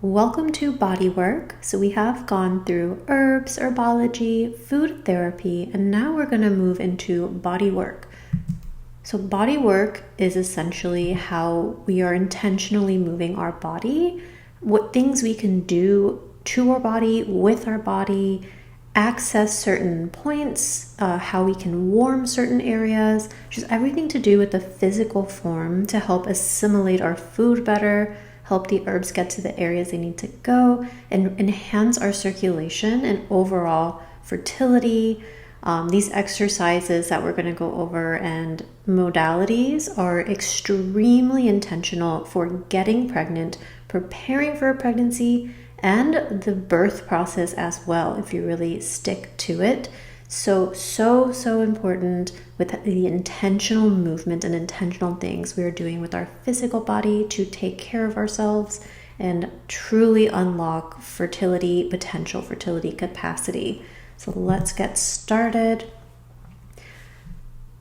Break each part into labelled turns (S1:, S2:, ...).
S1: Welcome to Body Work. So we have gone through herbs, herbology, food therapy, and now we're going to move into body work. So body work is essentially how we are intentionally moving our body, what things we can do to our body, with our body, access certain points, how we can warm certain areas, just everything to do with the physical form to help assimilate our food better, help the herbs get to the areas they need to go, and enhance our circulation and overall fertility. These exercises that we're going to go over and modalities are extremely intentional for getting pregnant, preparing for a pregnancy, and the birth process as well, if you really stick to it. So important with the intentional movement and intentional things we are doing with our physical body to take care of ourselves and truly unlock fertility potential, fertility capacity. So let's get started.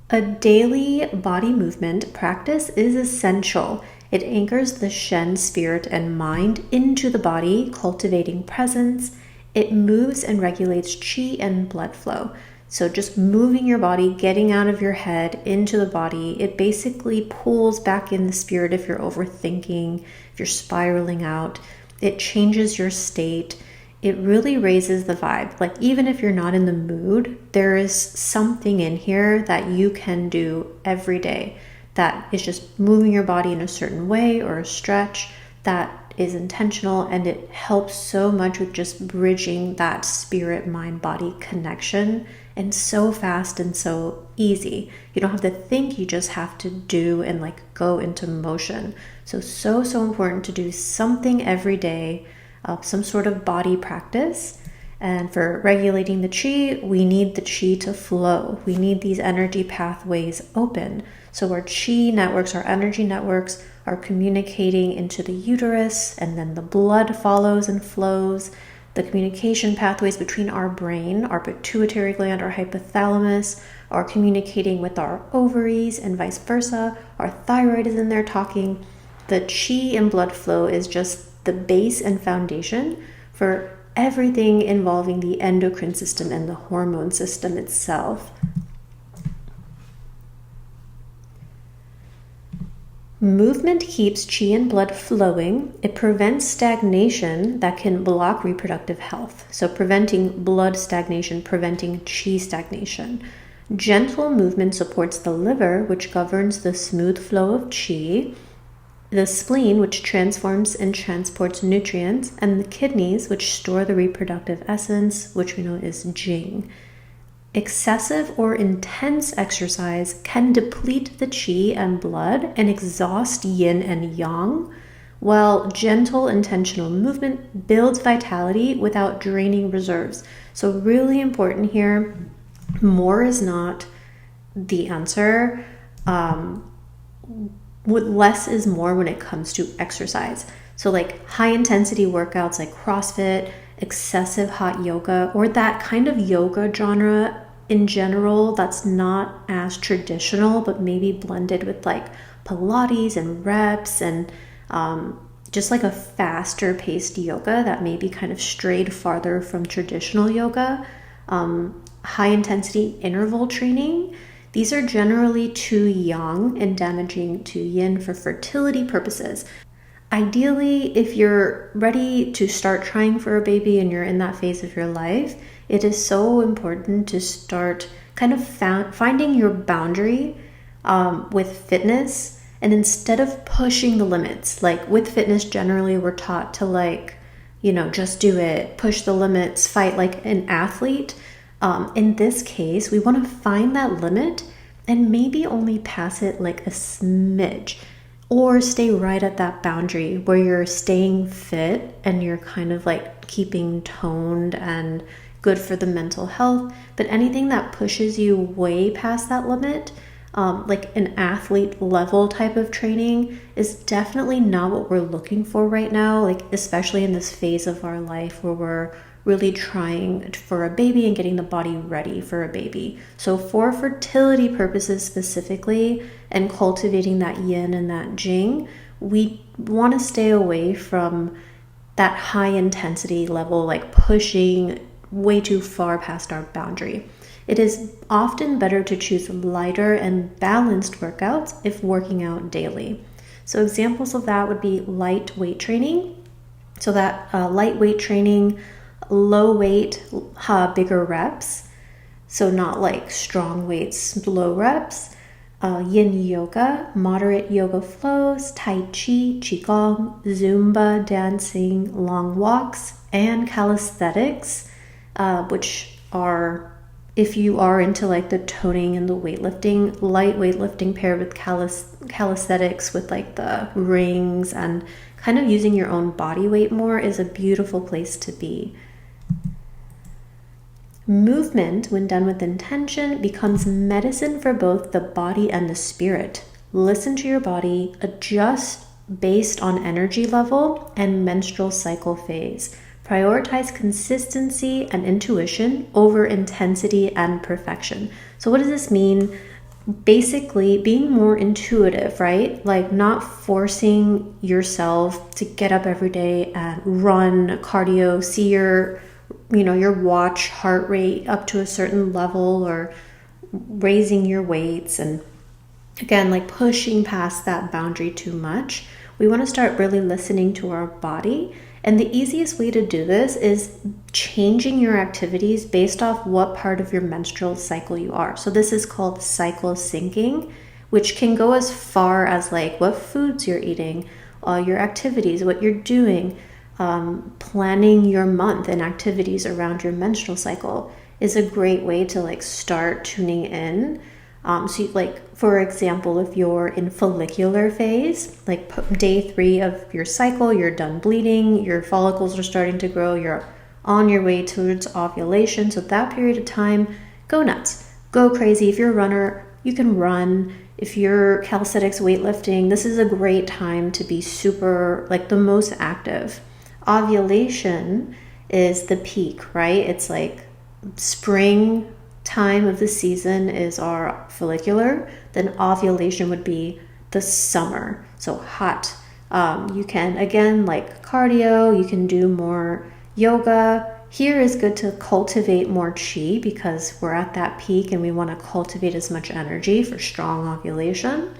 S1: A daily body movement practice is essential. It anchors the Shen spirit and mind into the body, cultivating presence. It moves and regulates qi and blood flow. So just moving your body, getting out of your head into the body, it basically pulls back in the spirit if you're overthinking, if you're spiraling out. It changes your state. It really raises the vibe. Like even if you're not in the mood, there is something in here that you can do every day that is just moving your body in a certain way or a stretch that is intentional, and it helps so much with just bridging that spirit mind body connection, and so fast and so easy. You don't have to think, you just have to do and go into motion. So important to do something every day, some sort of body practice. And for regulating the qi, we need the qi to flow. We need these energy pathways open. So our qi networks, our energy networks are communicating into the uterus, and then the blood follows and flows. The communication pathways between our brain, our pituitary gland, our hypothalamus are communicating with our ovaries and vice versa. Our thyroid is in there talking. The qi and blood flow is just the base and foundation for everything involving the endocrine system and the hormone system itself. Movement keeps qi and blood flowing. It prevents stagnation that can block reproductive health. So preventing blood stagnation, preventing qi stagnation. Gentle movement supports the liver, which governs the smooth flow of qi, the spleen, which transforms and transports nutrients, and the kidneys, which store the reproductive essence, which we know is jing. Excessive or intense exercise can deplete the qi and blood and exhaust yin and yang, while gentle, intentional movement builds vitality without draining reserves. So really important here, more is not the answer. Less is more when it comes to exercise. So high intensity workouts like CrossFit, excessive hot yoga, or that kind of yoga genre in general that's not as traditional, but maybe blended with Pilates and reps and just a faster paced yoga that maybe kind of strayed farther from traditional yoga. High intensity interval training. These are generally too yang and damaging to yin for fertility purposes. Ideally, if you're ready to start trying for a baby and you're in that phase of your life, it is so important to start kind of finding your boundary with fitness. And instead of pushing the limits, with fitness, generally we're taught to just do it, push the limits, fight like an athlete. In this case, we want to find that limit and maybe only pass it a smidge, or stay right at that boundary where you're staying fit and you're kind of keeping toned and good for the mental health. But anything that pushes you way past that limit, an athlete level type of training, is definitely not what we're looking for right now, especially in this phase of our life where we're really trying for a baby and getting the body ready for a baby. So for fertility purposes specifically, and cultivating that yin and that jing, we want to stay away from that high intensity level, like pushing way too far past our boundary. It is often better to choose lighter and balanced workouts if working out daily. So examples of that would be light weight training. So that lightweight training, low weight, bigger reps. So not like strong weights, low reps. Yin yoga, moderate yoga flows, tai chi, qigong, zumba, dancing, long walks, and calisthenics, which are, if you are into like the toning and the weightlifting, light weightlifting paired with calisthenics with like the rings and kind of using your own body weight more is a beautiful place to be. Movement, when done with intention, becomes medicine for both the body and the spirit. Listen to your body, adjust based on energy level and menstrual cycle phase. Prioritize consistency and intuition over intensity and perfection. So what does this mean? Basically, being more intuitive, right? Like not forcing yourself to get up every day and run cardio, see your watch heart rate up to a certain level, or raising your weights, and again, like pushing past that boundary too much. We want to start really listening to our body. And the easiest way to do this is changing your activities based off what part of your menstrual cycle you are. So this is called cycle syncing, which can go as far as like what foods you're eating, your activities, what you're doing. Planning your month and activities around your menstrual cycle is a great way to like start tuning in. So like, for example, if you're in follicular phase, like day 3 of your cycle, you're done bleeding, your follicles are starting to grow, you're on your way towards ovulation. So that period of time, go nuts, go crazy. If you're a runner, you can run. If you're calisthenics, weightlifting, this is a great time to be super, like the most active. Ovulation is the peak, right? It's like spring time of the season is our follicular. Then ovulation would be the summer, so hot. You can, again, like cardio, you can do more yoga. Here is good to cultivate more chi because we're at that peak and we want to cultivate as much energy for strong ovulation.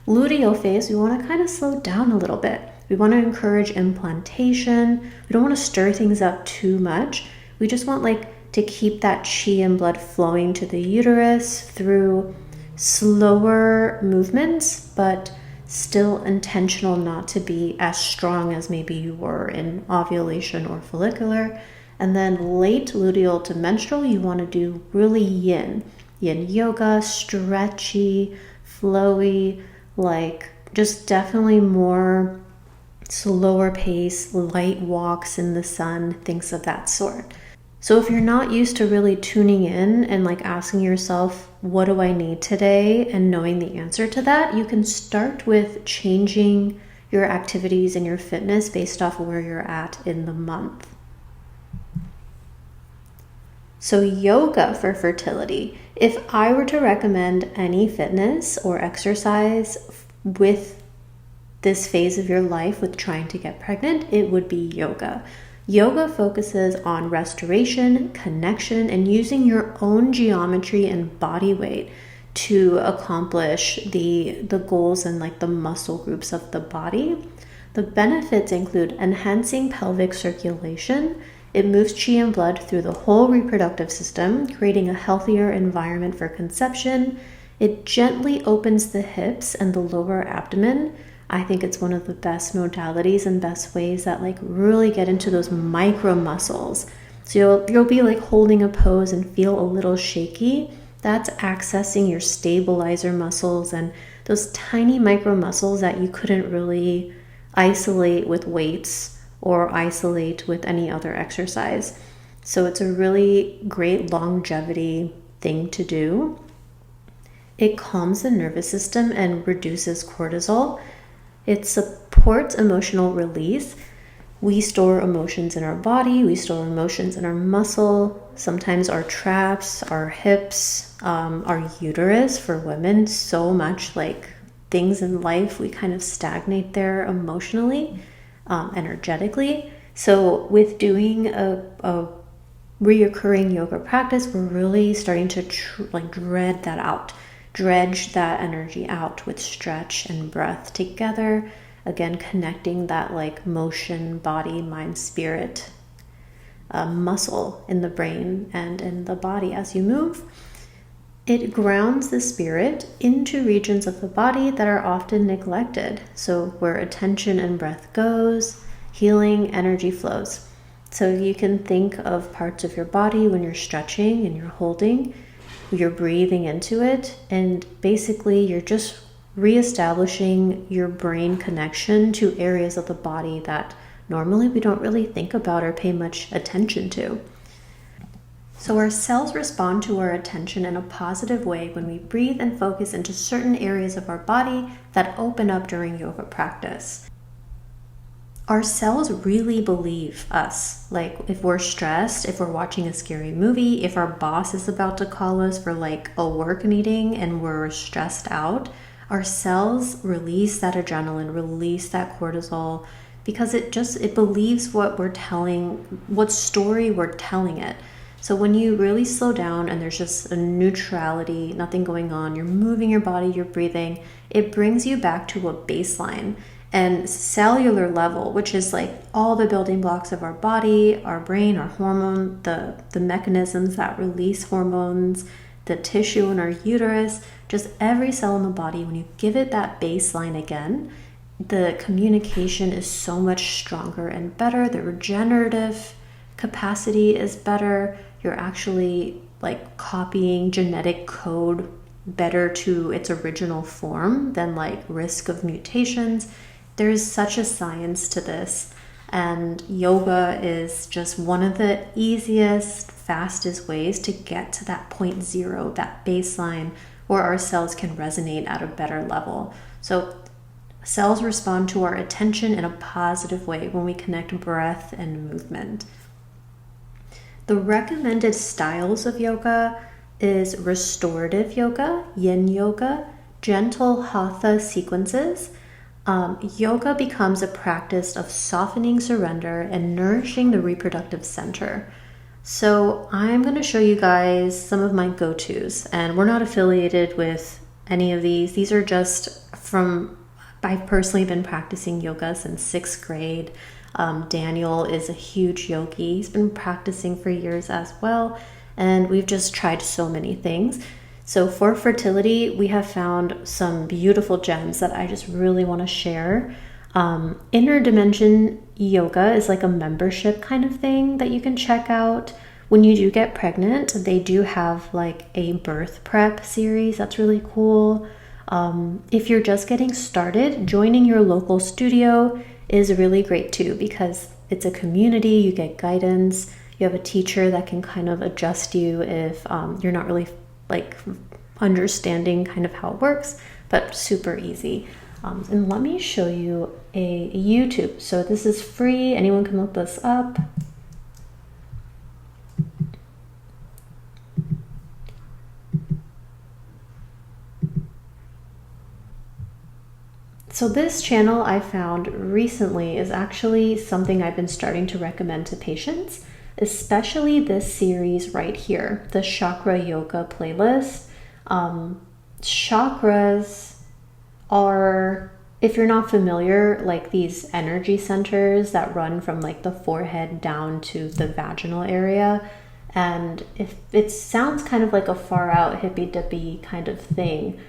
S1: Luteal phase, we want to kind of slow down a little bit. We want to encourage implantation. We don't want to stir things up too much. We just want like to keep that chi and blood flowing to the uterus through slower movements, but still intentional not to be as strong as maybe you were in ovulation or follicular. And then late luteal to menstrual, you want to do really yin yoga, stretchy, flowy, like just definitely more slower pace, light walks in the sun, things of that sort. So if you're not used to really tuning in and like asking yourself, what do I need today? And knowing the answer to that, you can start with changing your activities and your fitness based off where you're at in the month. So yoga for fertility. If I were to recommend any fitness or exercise with this phase of your life with trying to get pregnant, it would be yoga. Yoga focuses on restoration, connection, and using your own geometry and body weight to accomplish the goals and like the muscle groups of the body. The benefits include enhancing pelvic circulation. It moves chi and blood through the whole reproductive system, creating a healthier environment for conception. It gently opens the hips and the lower abdomen. I think it's one of the best modalities and best ways that like really get into those micro muscles. So you'll be like holding a pose and feel a little shaky. That's accessing your stabilizer muscles and those tiny micro muscles that you couldn't really isolate with weights or isolate with any other exercise. So it's a really great longevity thing to do. It calms the nervous system and reduces cortisol. It supports emotional release. We store emotions in our body. We store emotions in our muscle. Sometimes our traps, our hips, our uterus for women. So much like things in life, we kind of stagnate there emotionally, energetically. So with doing a reoccurring yoga practice, we're really starting to dread that out, dredge that energy out with stretch and breath together. Again, connecting that like motion, body, mind, spirit muscle in the brain and in the body as you move. It grounds the spirit into regions of the body that are often neglected. So where attention and breath goes, healing energy flows. So you can think of parts of your body when you're stretching and you're holding, you're breathing into it, and basically you're just reestablishing your brain connection to areas of the body that normally we don't really think about or pay much attention to. So our cells respond to our attention in a positive way when we breathe and focus into certain areas of our body that open up during yoga practice. Our cells really believe us. Like if we're stressed, if we're watching a scary movie, if our boss is about to call us for like a work meeting and we're stressed out, our cells release that adrenaline, release that cortisol, because it believes what story we're telling it. So when you really slow down and there's just a neutrality, nothing going on, you're moving your body, you're breathing, it brings you back to a baseline and cellular level, which is like all the building blocks of our body, our brain, our hormone, the mechanisms that release hormones, the tissue in our uterus, just every cell in the body. When you give it that baseline again, the communication is so much stronger and better. The regenerative capacity is better. You're actually like copying genetic code better to its original form than like risk of mutations. There is such a science to this, and yoga is just one of the easiest, fastest ways to get to that point zero, that baseline where our cells can resonate at a better level. So cells respond to our attention in a positive way when we connect breath and movement. The recommended styles of yoga is restorative yoga, yin yoga, gentle hatha sequences. Yoga becomes a practice of softening surrender and nourishing the reproductive center. So I'm going to show you guys some of my go-tos, and we're not affiliated with any of these. These are just I've personally been practicing yoga since 6th grade. Daniel is a huge yogi. He's been practicing for years as well, and we've just tried so many things. So for fertility, we have found some beautiful gems that I just really want to share. Inner Dimension Yoga is like a membership kind of thing that you can check out. When you do get pregnant, they do have like a birth prep series. That's really cool. If you're just getting started, joining your local studio is really great too, because it's a community, you get guidance, you have a teacher that can kind of adjust you if you're not really like understanding kind of how it works, but super easy. And let me show you a YouTube. So this is free, anyone can look this up. So this channel I found recently is actually something I've been starting to recommend to patients, especially this series right here, the Chakra Yoga playlist. Chakras are, if you're not familiar, like these energy centers that run from like the forehead down to the vaginal area. And if it sounds kind of like a far out hippy dippy kind of thing,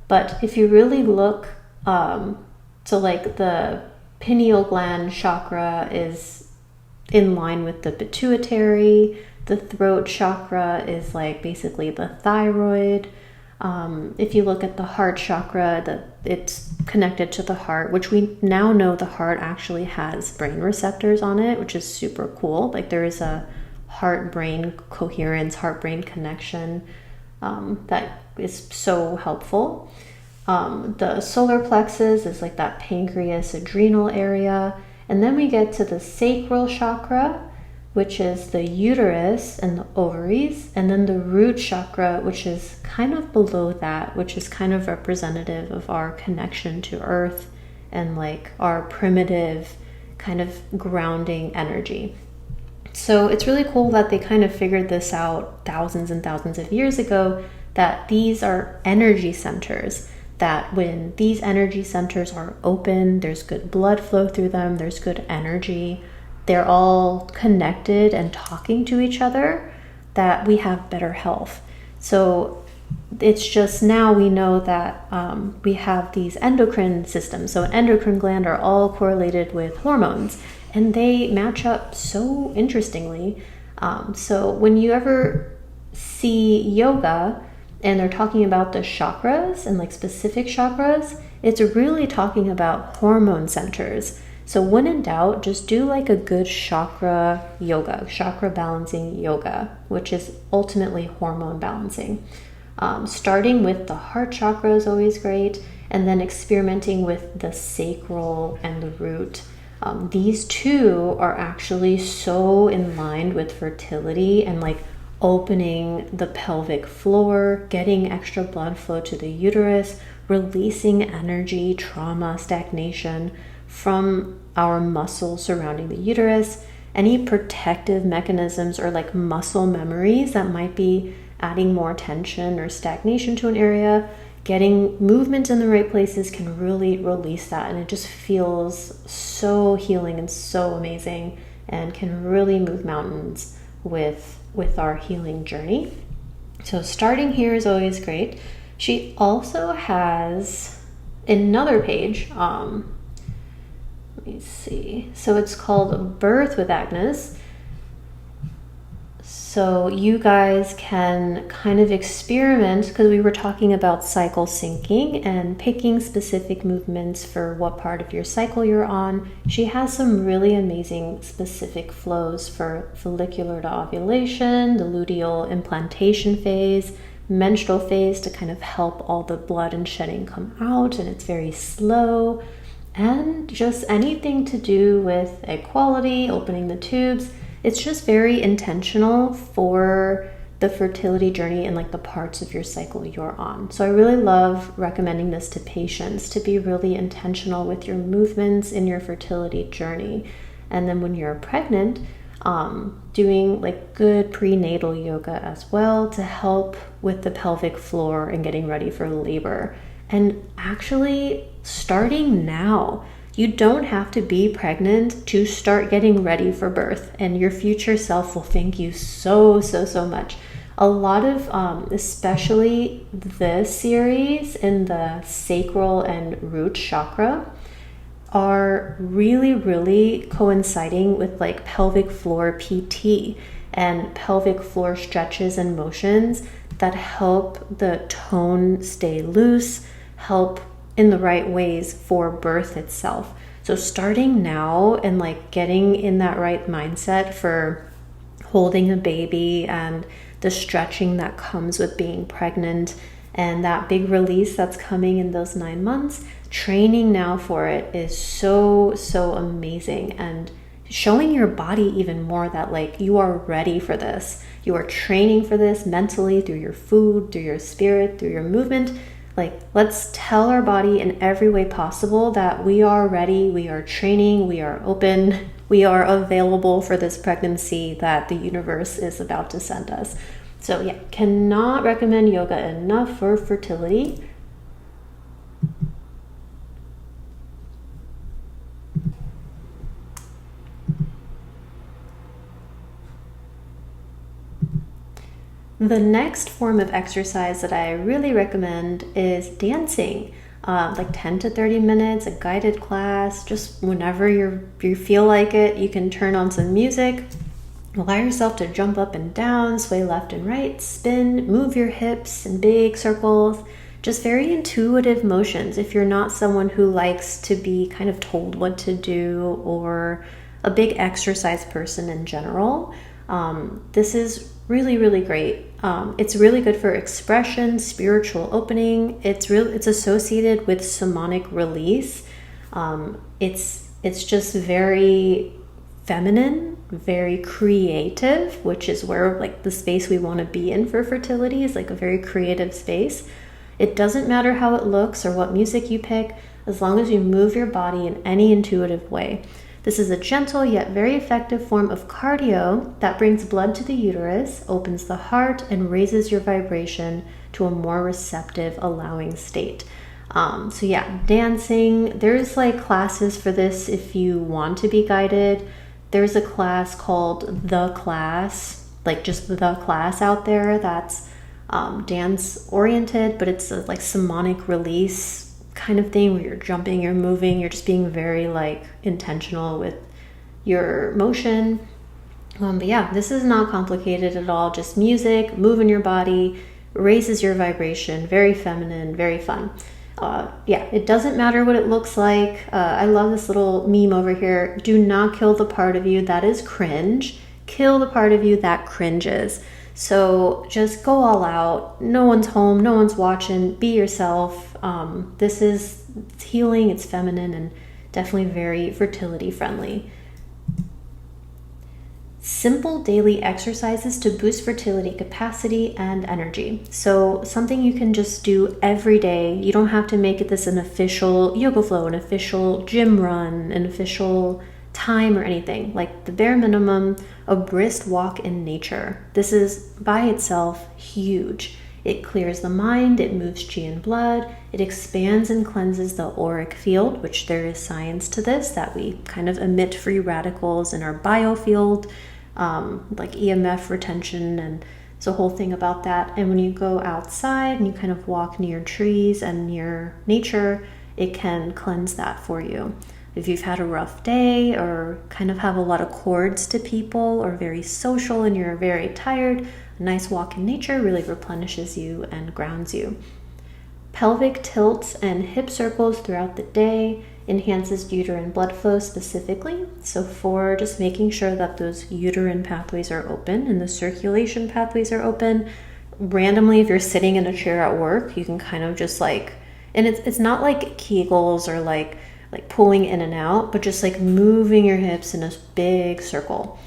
S1: but if you really look, so like the pineal gland chakra is in line with the pituitary, the throat chakra is like basically the thyroid. If you look at the heart chakra, it's connected to the heart, which we now know the heart actually has brain receptors on it, which is super cool. Like there is a heart-brain coherence, heart-brain connection that is so helpful. The solar plexus is like that pancreas adrenal area. And then we get to the sacral chakra, which is the uterus and the ovaries. And then the root chakra, which is kind of below that, which is kind of representative of our connection to earth and like our primitive kind of grounding energy. So it's really cool that they kind of figured this out thousands and thousands of years ago, that these are energy centers, that when these energy centers are open, there's good blood flow through them, there's good energy, they're all connected and talking to each other, that we have better health. So it's just now we know that we have these endocrine systems. So an endocrine gland are all correlated with hormones, and they match up so interestingly. So when you ever see yoga and they're talking about the chakras and like specific chakras, it's really talking about hormone centers. So when in doubt, just do like a good chakra yoga, chakra balancing yoga, which is ultimately hormone balancing. Starting with the heart chakra is always great, and then experimenting with the sacral and the root. These two are actually so in line with fertility and like opening the pelvic floor, getting extra blood flow to the uterus, releasing energy, trauma, stagnation from our muscles surrounding the uterus, any protective mechanisms or like muscle memories that might be adding more tension or stagnation to an area. Getting movement in the right places can really release that, and it just feels so healing and so amazing, and can really move mountains with our healing journey. So starting here is always great. She also has another page. Let me see. So it's called Birth with Agnes. So you guys can kind of experiment, because we were talking about cycle syncing and picking specific movements for what part of your cycle you're on. She has some really amazing specific flows for follicular to ovulation, the luteal implantation phase, menstrual phase to kind of help all the blood and shedding come out, and it's very slow. And just anything to do with egg quality, opening the tubes. It's just very intentional for the fertility journey and like the parts of your cycle you're on. So I really love recommending this to patients, to be really intentional with your movements in your fertility journey. And then when you're pregnant, doing like good prenatal yoga as well to help with the pelvic floor and getting ready for labor. And actually starting now. You don't have to be pregnant to start getting ready for birth, and your future self will thank you so much. A lot of, especially this series in the sacral and root chakra, are really coinciding with like pelvic floor PT and pelvic floor stretches and motions that help the tone stay loose, help in the right ways for birth itself. So starting now and like getting in that right mindset for holding a baby and the stretching that comes with being pregnant and that big release that's coming in those 9 months, training now for it is so amazing, and showing your body even more that like you are ready for this. You are training for this mentally through your food, through your spirit, through your movement. Like, let's tell our body in every way possible that we are ready, we are training, we are open, we are available for this pregnancy that the universe is about to send us. So yeah, cannot recommend yoga enough for fertility. The next form of exercise that I really recommend is dancing, like 10 to 30 minutes, a guided class, just whenever you feel like it. You can turn on some music, allow yourself to jump up and down, sway left and right, spin, move your hips in big circles, just very intuitive motions. If you're not someone who likes to be kind of told what to do or a big exercise person in general, this is really great. It's really good for expression, spiritual opening. It's associated with somatic release. It's just very feminine, very creative, which is where like the space we want to be in for fertility is like a very creative space. It doesn't matter how it looks or what music you pick, as long as you move your body in any intuitive way. This is a gentle yet very effective form of cardio that brings blood to the uterus, opens the heart, and raises your vibration to a more receptive, allowing state. So yeah, dancing, there's like classes for this if you want to be guided. There's a class called The Class, like just The Class out there that's dance oriented, but it's a like somatic release kind of thing where you're jumping, you're moving, you're just being very like intentional with your motion. But yeah, this is not complicated at all. Just music, moving your body, raises your vibration, very feminine, very fun. Yeah, it doesn't matter what it looks like. I love this little meme over here. Do not kill the part of you that is cringe. Kill the part of you that cringes. So just go all out. No one's home, no one's watching. Be yourself. This is healing, it's feminine, and definitely very fertility friendly. Simple daily exercises to boost fertility capacity and energy. So something you can just do every day. You don't have to make it this an official yoga flow, an official gym run, an official time or anything. Like the bare minimum, a brisk walk in nature. This is by itself huge. It clears the mind, it moves chi and blood, it expands and cleanses the auric field, which there is science to this, that we kind of emit free radicals in our biofield, like EMF retention, and there's a whole thing about that. And when you go outside and you kind of walk near trees and near nature, it can cleanse that for you. If you've had a rough day or kind of have a lot of cords to people or very social and you're very tired, a nice walk in nature really replenishes you and grounds you. Pelvic tilts and hip circles throughout the day enhances uterine blood flow specifically. So for just making sure that those uterine pathways are open and the circulation pathways are open. Randomly, if you're sitting in a chair at work, you can kind of just like, and it's not like Kegels or like pulling in and out, but just like moving your hips in a big circle,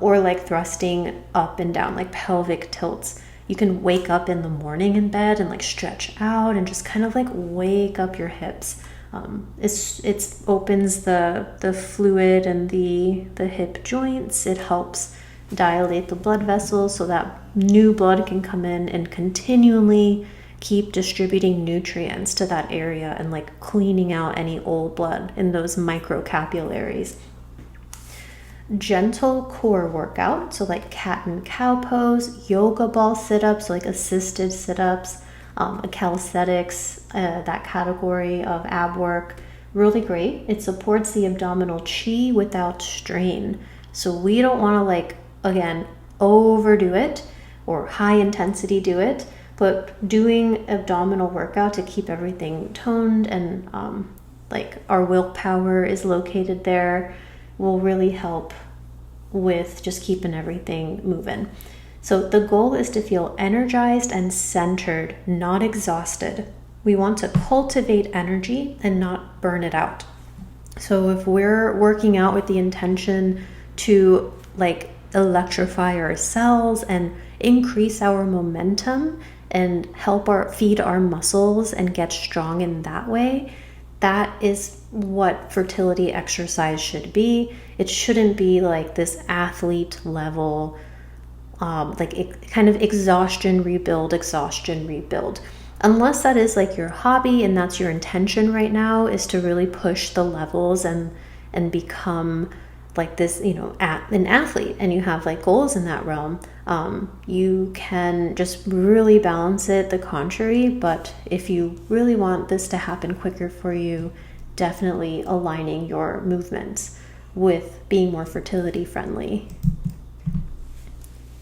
S1: or like thrusting up and down, like pelvic tilts. You can wake up in the morning in bed and like stretch out and just kind of like wake up your hips. It opens the fluid and the hip joints. It helps dilate the blood vessels so that new blood can come in and continually keep distributing nutrients to that area and like cleaning out any old blood in those microcapillaries. Gentle core workout, so like cat and cow pose, yoga ball sit-ups, like assisted sit-ups, calisthenics, that category of ab work, really great. It supports the abdominal chi without strain. So we don't want to like, again, overdo it or high intensity do it, but doing abdominal workout to keep everything toned and like our willpower is located there will really help with just keeping everything moving. So the goal is to feel energized and centered, not exhausted. We want to cultivate energy and not burn it out. So if we're working out with the intention to like electrify our cells and increase our momentum and help feed our muscles and get strong in that way, that is what fertility exercise should be. It shouldn't be like this athlete level, kind of exhaustion rebuild. Unless that is like your hobby and that's your intention right now, is to really push the levels and become like this, an athlete, and you have like goals in that realm, you can just really balance it the contrary. But if you really want this to happen quicker for you, definitely aligning your movements with being more fertility friendly.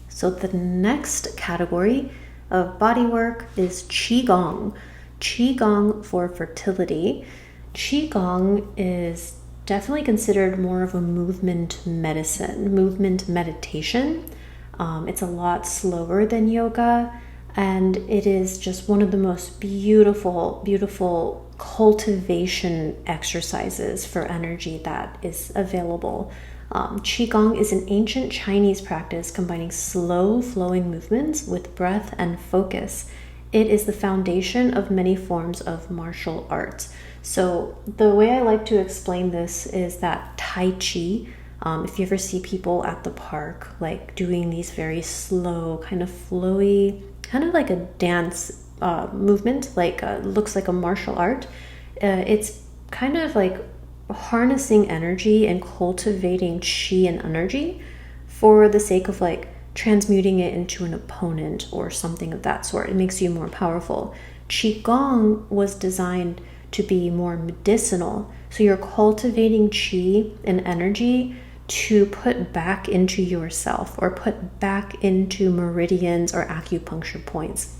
S1: So the next category of body work is Qigong. Qigong for fertility. Qigong is definitely considered more of a movement medicine, movement meditation. It's a lot slower than yoga, and it is just one of the most beautiful cultivation exercises for energy that is available. Qigong is an ancient Chinese practice combining slow flowing movements with breath and focus. It is the foundation of many forms of martial arts. So the way I like to explain this is that Tai Chi, if you ever see people at the park, like doing these very slow, kind of flowy, kind of like a dance movement, like looks like a martial art. It's kind of like harnessing energy and cultivating chi and energy for the sake of like transmuting it into an opponent or something of that sort. It makes you more powerful. Qigong was designed to be more medicinal. So you're cultivating chi and energy to put back into yourself or put back into meridians or acupuncture points.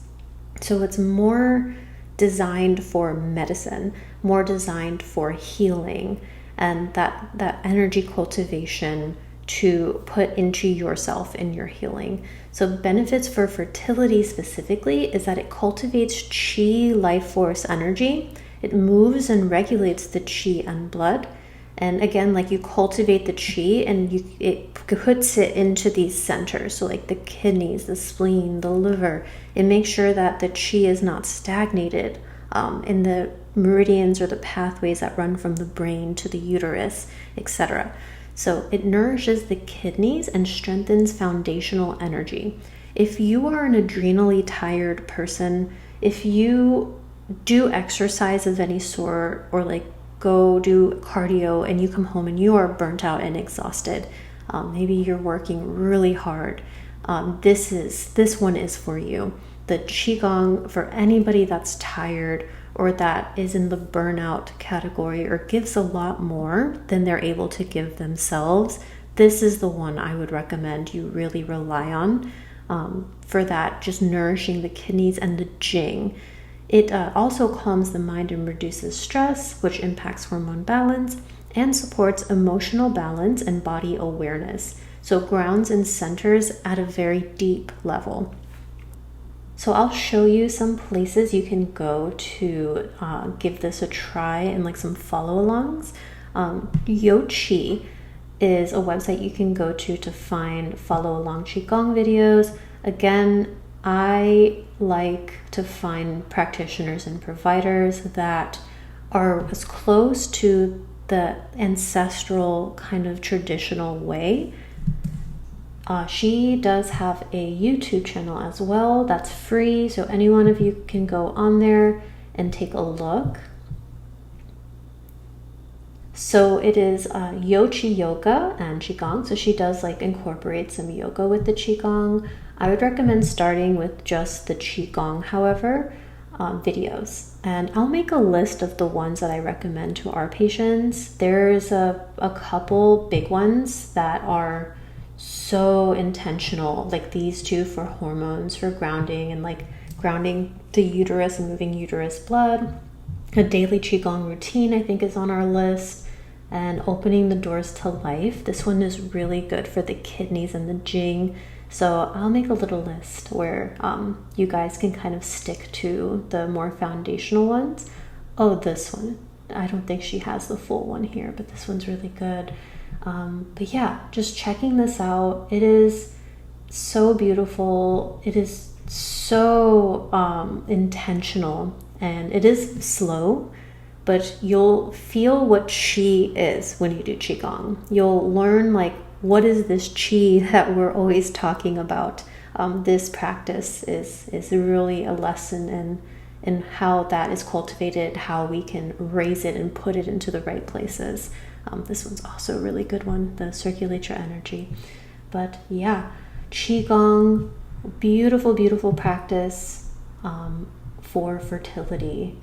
S1: So it's more designed for medicine, more designed for healing, and that energy cultivation to put into yourself in your healing. So benefits for fertility specifically is that it cultivates chi, life force energy. It moves and regulates the chi and blood. And again, like you cultivate the chi and it puts it into these centers. So like the kidneys, the spleen, the liver. It makes sure that the chi is not stagnated in the meridians or the pathways that run from the brain to the uterus, etc. So it nourishes the kidneys and strengthens foundational energy. If you are an adrenally tired person, if you do exercise of any sort or like go do cardio and you come home and you are burnt out and exhausted, maybe you're working really hard, this one is for you. The Qigong, for anybody that's tired or that is in the burnout category or gives a lot more than they're able to give themselves, this is the one I would recommend you really rely on for that, just nourishing the kidneys and the Jing. It also calms the mind and reduces stress, which impacts hormone balance and supports emotional balance and body awareness. So grounds and centers at a very deep level. So I'll show you some places you can go to give this a try and like some follow-alongs. Yochi is a website you can go to find follow-along Qigong videos. Again, I like to find practitioners and providers that are as close to the ancestral kind of traditional way. She does have a YouTube channel as well that's free, so any one of you can go on there and take a look. So it is Yochi Yoga and Qigong. So she does like incorporate some yoga with the Qigong. I would recommend starting with just the Qigong, however, videos. And I'll make a list of the ones that I recommend to our patients. There's a couple big ones that are so intentional, like these two for hormones, for grounding and like grounding the uterus and moving uterus blood. A daily Qigong routine I think is on our list. And opening the doors to life. This one is really good for the kidneys and the Jing. So I'll make a little list where you guys can kind of stick to the more foundational ones. Oh, this one. I don't think she has the full one here, but this one's really good. But yeah, just checking this out. It is so beautiful. It is so intentional, and it is slow, but you'll feel what chi is when you do Qigong. You'll learn like, what is this chi that we're always talking about? This practice is really a lesson in how that is cultivated, how we can raise it and put it into the right places. This one's also a really good one, the circulate your energy. But yeah, Qigong, beautiful, beautiful practice for fertility.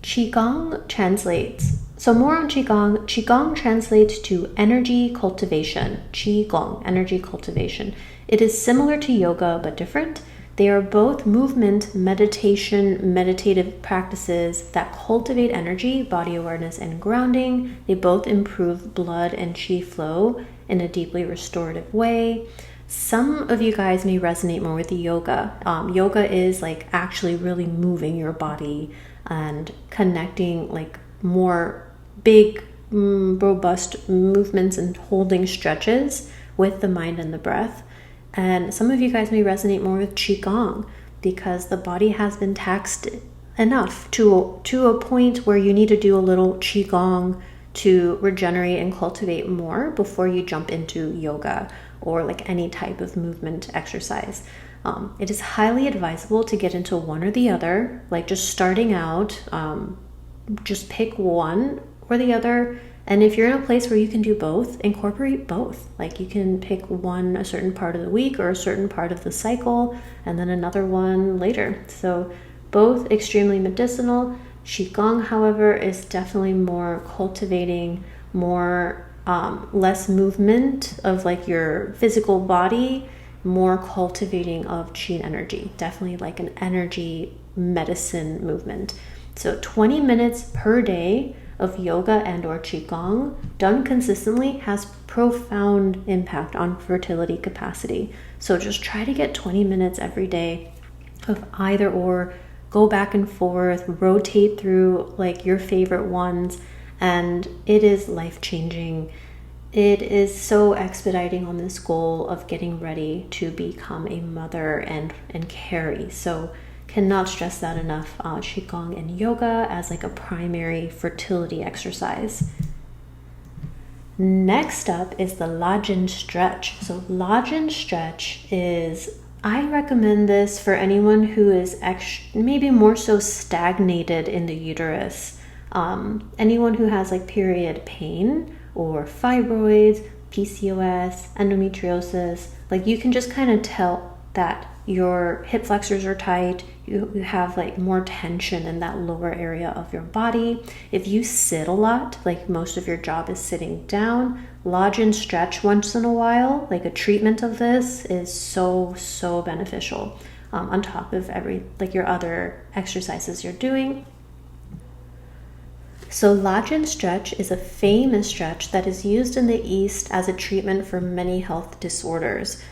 S1: Qigong translates. So more on Qigong. Qigong translates to energy cultivation. Qigong, energy cultivation. It is similar to yoga, but different. They are both movement, meditation, meditative practices that cultivate energy, body awareness, and grounding. They both improve blood and qi flow in a deeply restorative way. Some of you guys may resonate more with the yoga. Yoga is like actually really moving your body and connecting like more big, robust movements and holding stretches, with the mind and the breath. And some of you guys may resonate more with Qigong because the body has been taxed enough to a point where you need to do a little Qigong to regenerate and cultivate more before you jump into yoga or like any type of movement exercise. It is highly advisable to get into one or the other, like just starting out, just pick one or the other. And if you're in a place where you can do both, incorporate both. Like you can pick one a certain part of the week or a certain part of the cycle, and then another one later. So both extremely medicinal. Qigong, however, is definitely more cultivating, more less movement of like your physical body, more cultivating of qi energy. Definitely like an energy medicine movement. So 20 minutes per day of yoga and or qigong done consistently has profound impact on fertility capacity. So just try to get 20 minutes every day of either or. Go back and forth, rotate through like your favorite ones, and it is life-changing. It is so expediting on this goal of getting ready to become a mother and carry. So cannot stress that enough. Qigong and yoga as like a primary fertility exercise. Next up is the Lajin stretch. So Lajin stretch is, I recommend this for anyone who is maybe more so stagnated in the uterus. Anyone who has like period pain or fibroids, PCOS, endometriosis, like you can just kind of tell that your hip flexors are tight, you have like more tension in that lower area of your body. If you sit a lot, like most of your job is sitting down, lodge and stretch once in a while, like a treatment of this is so beneficial on top of like your other exercises you're doing. So Lajin stretch is a famous stretch that is used in the East as a treatment for many health disorders.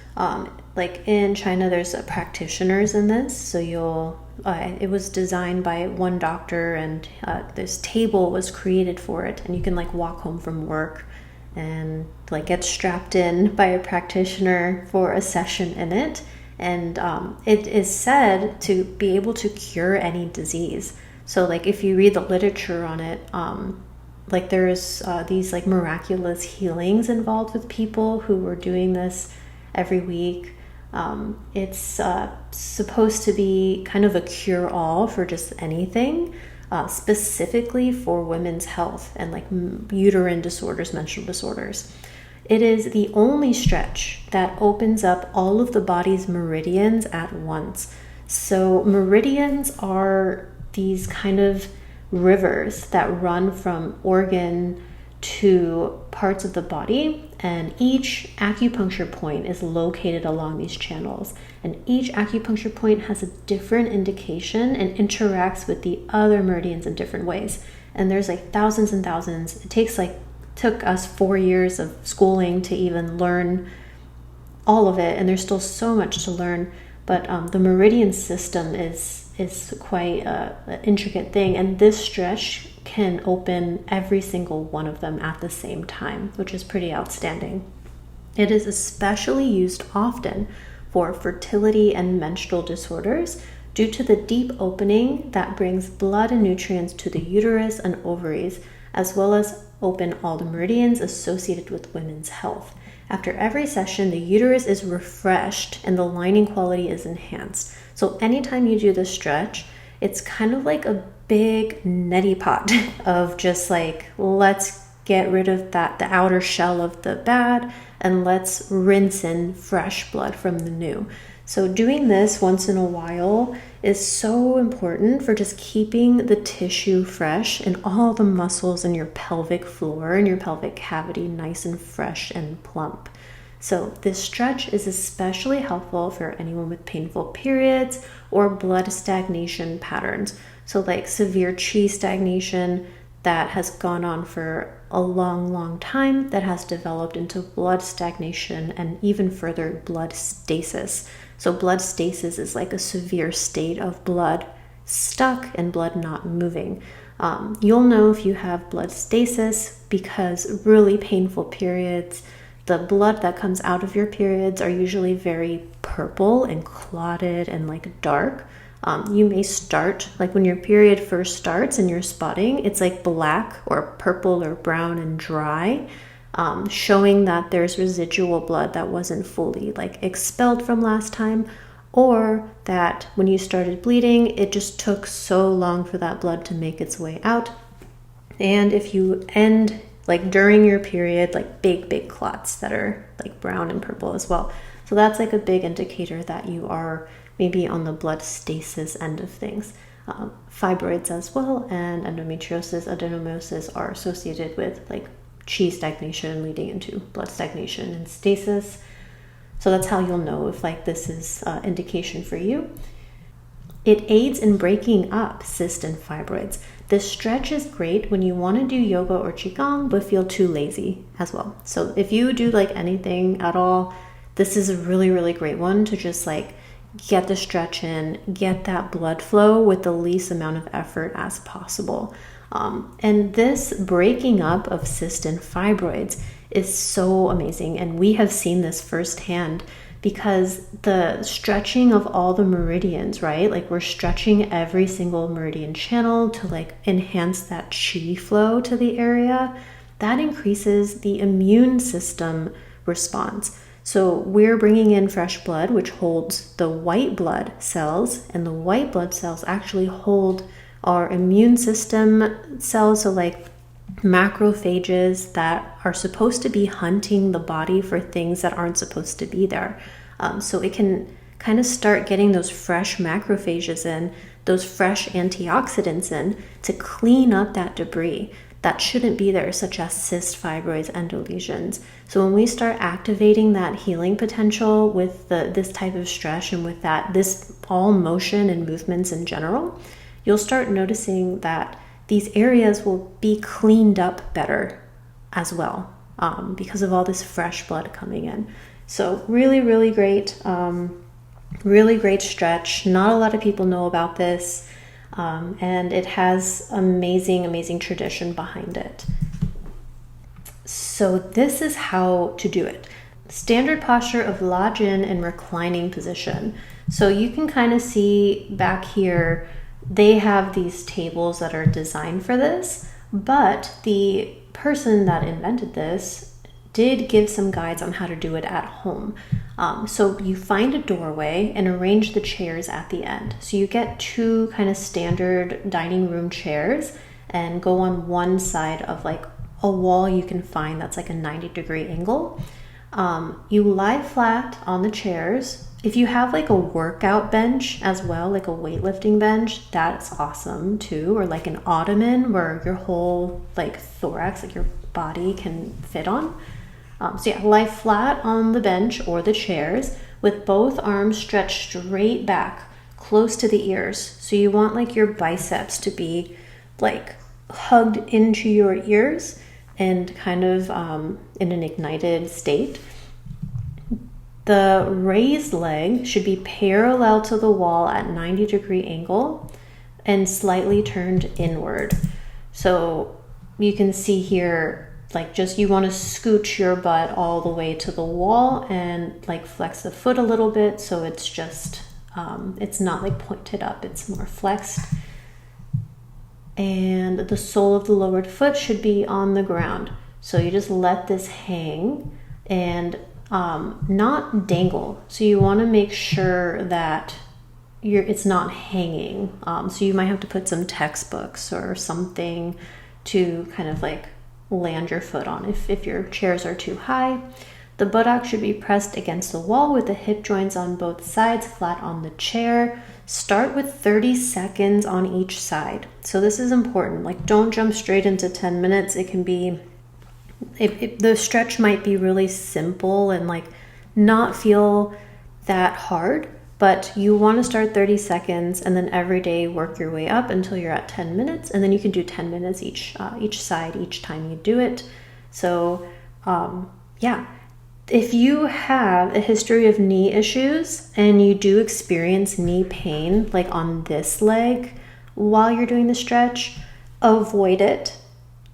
S1: Like in China, there's practitioners in this. So it was designed by one doctor, and this table was created for it. And you can like walk home from work and like get strapped in by a practitioner for a session in it. And it is said to be able to cure any disease. So like if you read the literature on it, like there's these like miraculous healings involved with people who were doing this every week. It's supposed to be kind of a cure-all for just anything, specifically for women's health and like uterine disorders, menstrual disorders. It is the only stretch that opens up all of the body's meridians at once. So meridians are these kind of rivers that run from organ to parts of the body, and each acupuncture point is located along these channels, and each acupuncture point has a different indication and interacts with the other meridians in different ways. And there's like thousands and thousands. It took us 4 years of schooling to even learn all of it, and there's still so much to learn. But the meridian system is quite an intricate thing, and this stretch can open every single one of them at the same time, which is pretty outstanding. It is especially used often for fertility and menstrual disorders due to the deep opening that brings blood and nutrients to the uterus and ovaries, as well as open all the meridians associated with women's health. After every session, the uterus is refreshed and the lining quality is enhanced. So anytime you do this stretch, it's kind of like a big neti pot of just like, let's get rid of the outer shell of the bad, and let's rinse in fresh blood from the new. So doing this once in a while is so important for just keeping the tissue fresh and all the muscles in your pelvic floor and your pelvic cavity nice and fresh and plump. So this stretch is especially helpful for anyone with painful periods or blood stagnation patterns. So like severe qi stagnation that has gone on for a long time, that has developed into blood stagnation and even further blood stasis. So blood stasis is like a severe state of blood stuck and blood not moving. You'll know if you have blood stasis because really painful periods the blood that comes out of your periods are usually very purple and clotted and like dark. You may start, like when your period first starts and you're spotting, it's like black or purple or brown and dry, showing that there's residual blood that wasn't fully like expelled from last time, or that when you started bleeding, it just took so long for that blood to make its way out. And if you end like during your period, like big clots that are like brown and purple as well. So that's like a big indicator that you are maybe on the blood stasis end of things. Fibroids as well and endometriosis, adenomyosis are associated with like chi stagnation leading into blood stagnation and stasis. So that's how you'll know if like this is indication for you. It aids in breaking up cysts and fibroids. This stretch is great when you want to do yoga or qigong but feel too lazy as well. So if you do like anything at all, this is a really great one to just like get the stretch in, get that blood flow with the least amount of effort as possible. And this breaking up of cysts and fibroids is so amazing. And we have seen this firsthand because the stretching of all the meridians, right? Like we're stretching every single meridian channel to like enhance that chi flow to the area. That increases the immune system response. So we're bringing in fresh blood, which holds the white blood cells, and the white blood cells actually hold our immune system cells, so like macrophages that are supposed to be hunting the body for things that aren't supposed to be there. So it can kind of start getting those fresh macrophages in, those fresh antioxidants in to clean up that debris that shouldn't be there, such as cysts, fibroids, endolesions. So when we start activating that healing potential with this type of stretch and with this all motion and movements in general, you'll start noticing that these areas will be cleaned up better as well because of all this fresh blood coming in. So really great, really great stretch. Not a lot of people know about this. And it has amazing tradition behind it. So this is how to do it. Standard posture of Lajin in reclining position. So you can kind of see back here, they have these tables that are designed for this, but the person that invented this did give some guides on how to do it at home. So you find a doorway and arrange the chairs at the end. So you get two kind of standard dining room chairs and go on one side of like a wall you can find that's like a 90-degree angle. You lie flat on the chairs. If you have like a workout bench as well, like a weightlifting bench, that's awesome too. Or like an ottoman where your whole like thorax, like your body can fit on. So yeah, lie flat on the bench or the chairs with both arms stretched straight back, close to the ears. So you want like your biceps to be like hugged into your ears and kind of in an ignited state. The raised leg should be parallel to the wall at 90-degree angle and slightly turned inward. So you can see here, like just you want to scooch your butt all the way to the wall and like flex the foot a little bit so it's just it's not like pointed up, it's more flexed. And the sole of the lowered foot should be on the ground. So you just let this hang and not dangle. So you want to make sure that it's not hanging. So you might have to put some textbooks or something to kind of like land your foot on if your chairs are too high. The buttock should be pressed against the wall with the hip joints on both sides flat on the chair. Start with 30 seconds on each side. So this is important. Like don't jump straight into 10 minutes. It can be, the stretch might be really simple and like not feel that hard, but you want to start 30 seconds and then every day work your way up until you're at 10 minutes. And then you can do 10 minutes each side, each time you do it. So yeah, if you have a history of knee issues and you do experience knee pain, like on this leg while you're doing the stretch, avoid it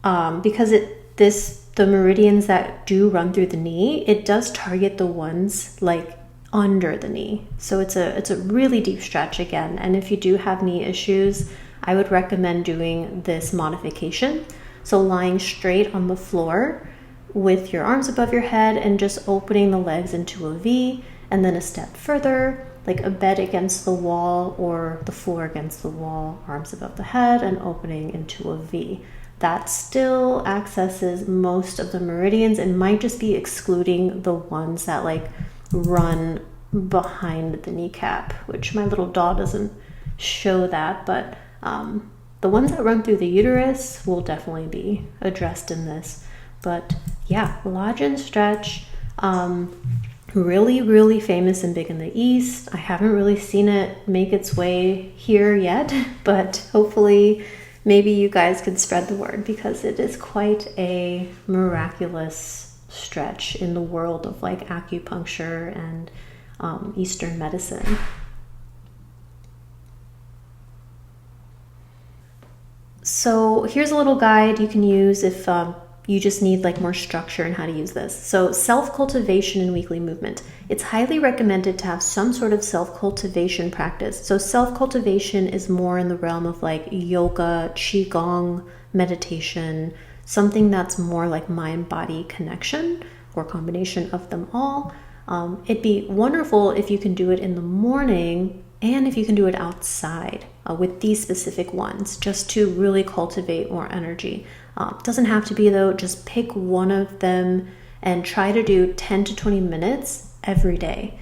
S1: because this the meridians that do run through the knee, it does target the ones like under the knee. So it's a really deep stretch again. And if you do have knee issues, I would recommend doing this modification. So lying straight on the floor with your arms above your head and just opening the legs into a V, and then a step further, like a bed against the wall or the floor against the wall, arms above the head and opening into a V. That still accesses most of the meridians. It might just be excluding the ones that like run behind the kneecap, which my little doll doesn't show that, but the ones that run through the uterus will definitely be addressed in this. But yeah, lodge and stretch, really famous and big in the East. I haven't really seen it make its way here yet, but hopefully maybe you guys could spread the word, because it is quite a miraculous stretch in the world of like acupuncture and Eastern medicine. So here's a little guide you can use if you just need like more structure in how to use this. So self-cultivation and weekly movement. It's highly recommended to have some sort of self-cultivation practice. So self-cultivation is more in the realm of like yoga, qigong, meditation, something that's more like mind-body connection or combination of them all. It'd be wonderful if you can do it in the morning and if you can do it outside with these specific ones, just to really cultivate more energy. Doesn't have to be though, just pick one of them and try to do 10 to 20 minutes every day.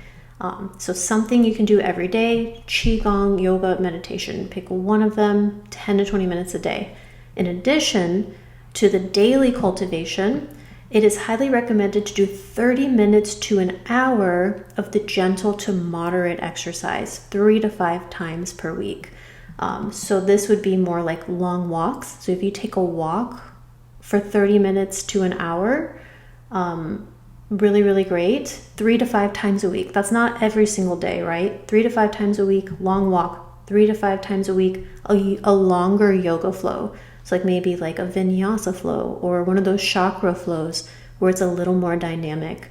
S1: So something you can do every day, qigong, yoga, meditation, pick one of them, 10 to 20 minutes a day. In addition to the daily cultivation, it is highly recommended to do 30 minutes to an hour of the gentle to moderate exercise 3 to 5 times per week. So this would be more like long walks. So if you take a walk for 30 minutes to an hour, really great. 3 to 5 times a week. That's not every single day, right? 3 to 5 times a week, long walk. 3 to 5 times a week, a longer yoga flow. So like maybe like a vinyasa flow or one of those chakra flows where it's a little more dynamic.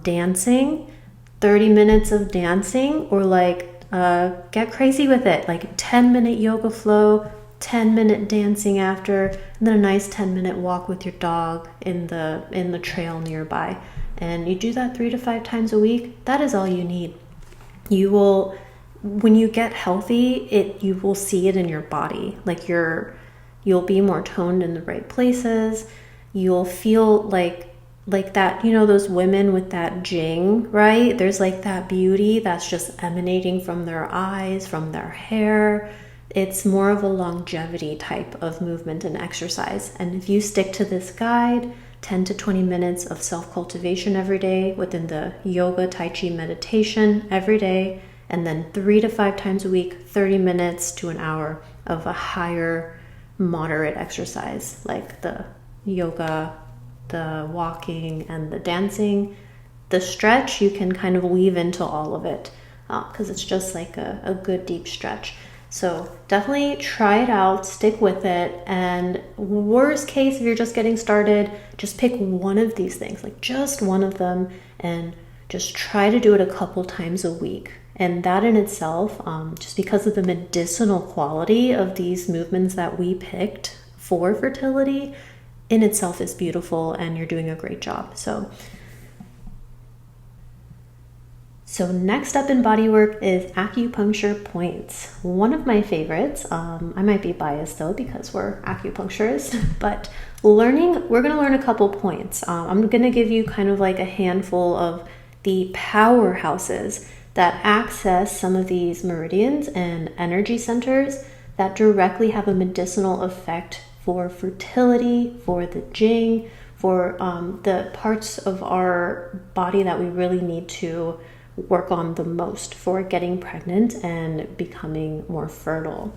S1: Dancing, 30 minutes of dancing, or like get crazy with it, like 10-minute yoga flow, 10-minute dancing after, and then a nice 10-minute walk with your dog in the trail nearby. And you do that 3 to 5 times a week. That is all you need. You will, when you get healthy, you will see it in your body. Like you'll be more toned in the right places. You'll feel like that, you know, those women with that jing, right? There's like that beauty that's just emanating from their eyes, from their hair. It's more of a longevity type of movement and exercise. And if you stick to this guide, 10 to 20 minutes of self-cultivation every day within the yoga, tai chi, meditation every day, and then 3 to 5 times a week, 30 minutes to an hour of a higher moderate exercise like the yoga, the walking, and the dancing. The stretch you can kind of weave into all of it because it's just like a good deep stretch. So definitely try it out, stick with it, and worst case, if you're just getting started, just pick one of these things, like just one of them, and just try to do it a couple times a week. And that in itself, just because of the medicinal quality of these movements that we picked for fertility, in itself is beautiful, and you're doing a great job. So next up in bodywork is acupuncture points. One of my favorites. I might be biased though because we're acupuncturists, but we're going to learn a couple points. I'm going to give you kind of like a handful of the powerhouses that access some of these meridians and energy centers that directly have a medicinal effect for fertility, for the jing, for the parts of our body that we really need to work on the most for getting pregnant and becoming more fertile.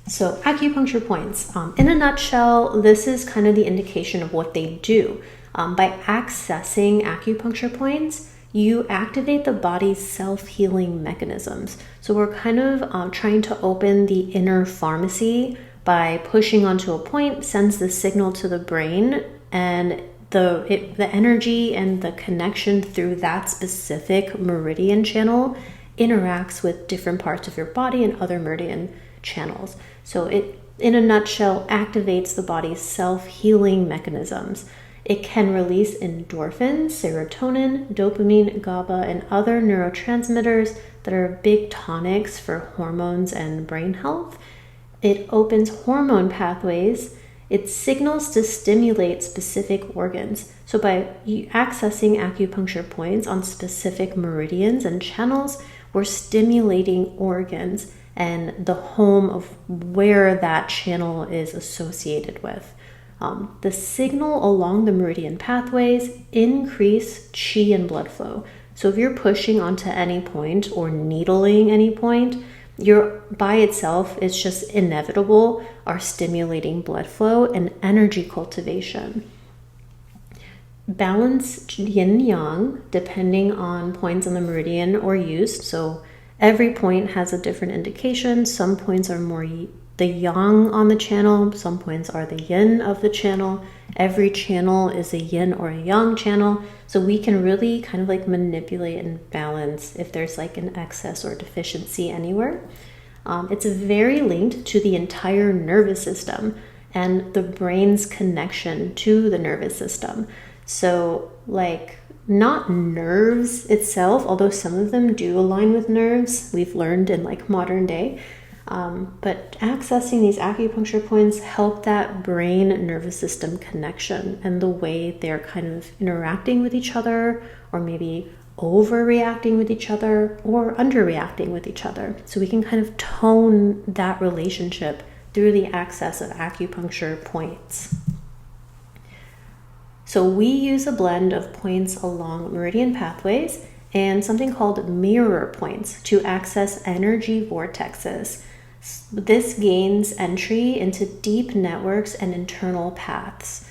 S1: So acupuncture points, in a nutshell, this is kind of the indication of what they do. By accessing acupuncture points, you activate the body's self-healing mechanisms. So we're kind of trying to open the inner pharmacy by pushing onto a point, sends the signal to the brain, and the energy and the connection through that specific meridian channel interacts with different parts of your body and other meridian channels. So it, in a nutshell, activates the body's self-healing mechanisms. It can release endorphins, serotonin, dopamine, GABA, and other neurotransmitters that are big tonics for hormones and brain health. It opens hormone pathways. It signals to stimulate specific organs. So by accessing acupuncture points on specific meridians and channels, we're stimulating organs and the home of where that channel is associated with. The signal along the meridian pathways increase qi and blood flow. So if you're pushing onto any point or needling any point, you're by itself, it's just inevitable, are stimulating blood flow and energy cultivation. Balance yin yang depending on points on the meridian or used. So every point has a different indication. Some points are more the yang on the channel, some points are the yin of the channel. Every channel is a yin or a yang channel. So we can really kind of like manipulate and balance if there's like an excess or deficiency anywhere. It's very linked to the entire nervous system and the brain's connection to the nervous system. So like not nerves itself, although some of them do align with nerves, we've learned in like modern day. But accessing these acupuncture points help that brain nervous system connection and the way they're kind of interacting with each other, or maybe overreacting with each other or underreacting with each other. So we can kind of tone that relationship through the access of acupuncture points. So we use a blend of points along meridian pathways and something called mirror points to access energy vortexes. This gains entry into deep networks and internal paths.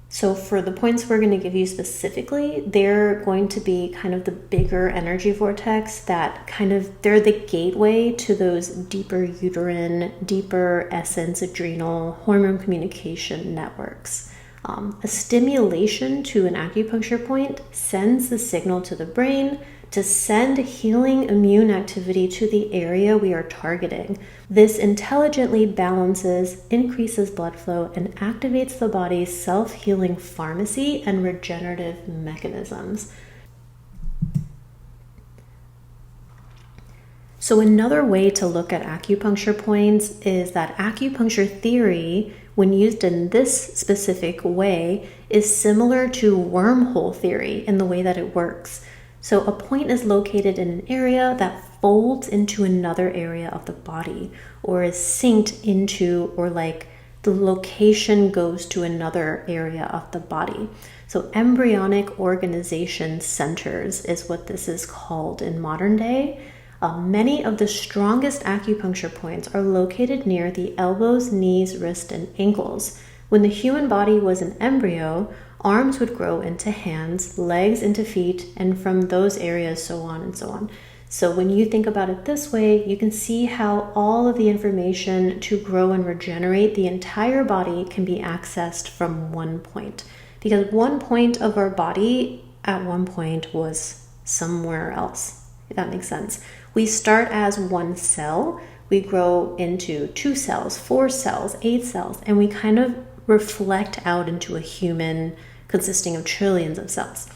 S1: So for the points we're going to give you specifically, they're going to be kind of the bigger energy vortex that kind of, they're the gateway to those deeper uterine, deeper essence, adrenal, hormone communication networks. A stimulation to an acupuncture point sends the signal to the brain to send healing immune activity to the area we are targeting. This intelligently balances, increases blood flow, and activates the body's self-healing pharmacy and regenerative mechanisms. So another way to look at acupuncture points is that acupuncture theory, when used in this specific way, is similar to wormhole theory in the way that it works. So a point is located in an area that folds into another area of the body, or is synced into, or like the location goes to another area of the body. So embryonic organization centers is what this is called in modern day. Many of the strongest acupuncture points are located near the elbows, knees, wrists, and ankles. When the human body was an embryo, arms would grow into hands, legs into feet, and from those areas, so on and so on. So when you think about it this way, you can see how all of the information to grow and regenerate the entire body can be accessed from one point. Because one point of our body at one point was somewhere else, if that makes sense. We start as one cell, we grow into 2 cells, 4 cells, 8 cells, and we kind of reflect out into a human consisting of trillions of cells.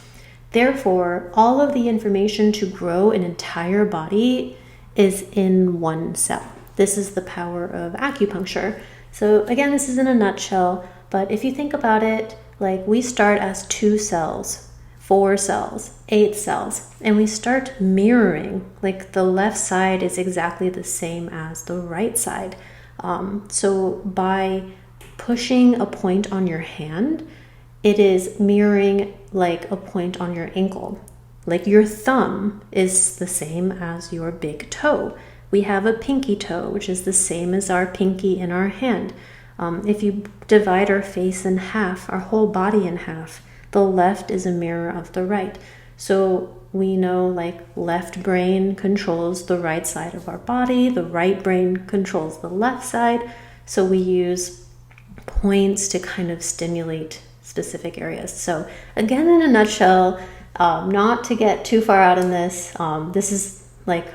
S1: Therefore, all of the information to grow an entire body is in one cell. This is the power of acupuncture. So again, this is in a nutshell, but if you think about it, like we start as 2 cells, 4 cells, 8 cells, and we start mirroring, like the left side is exactly the same as the right side. So by pushing a point on your hand, it is mirroring like a point on your ankle. Like your thumb is the same as your big toe. We have a pinky toe, which is the same as our pinky in our hand. If you divide our face in half, our whole body in half, the left is a mirror of the right. So we know like left brain controls the right side of our body, the right brain controls the left side. So we use points to kind of stimulate specific areas. So again, in a nutshell, not to get too far out in this, this is like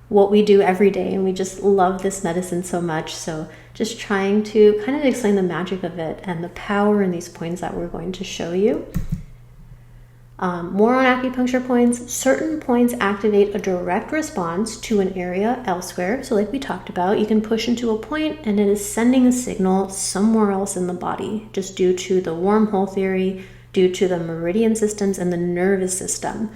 S1: what we do every day, and we just love this medicine so much. So just trying to kind of explain the magic of it and the power in these points that we're going to show you. More on acupuncture points. Certain points activate a direct response to an area elsewhere. So like we talked about, you can push into a point and it is sending a signal somewhere else in the body, just due to the wormhole theory, due to the meridian systems and the nervous system.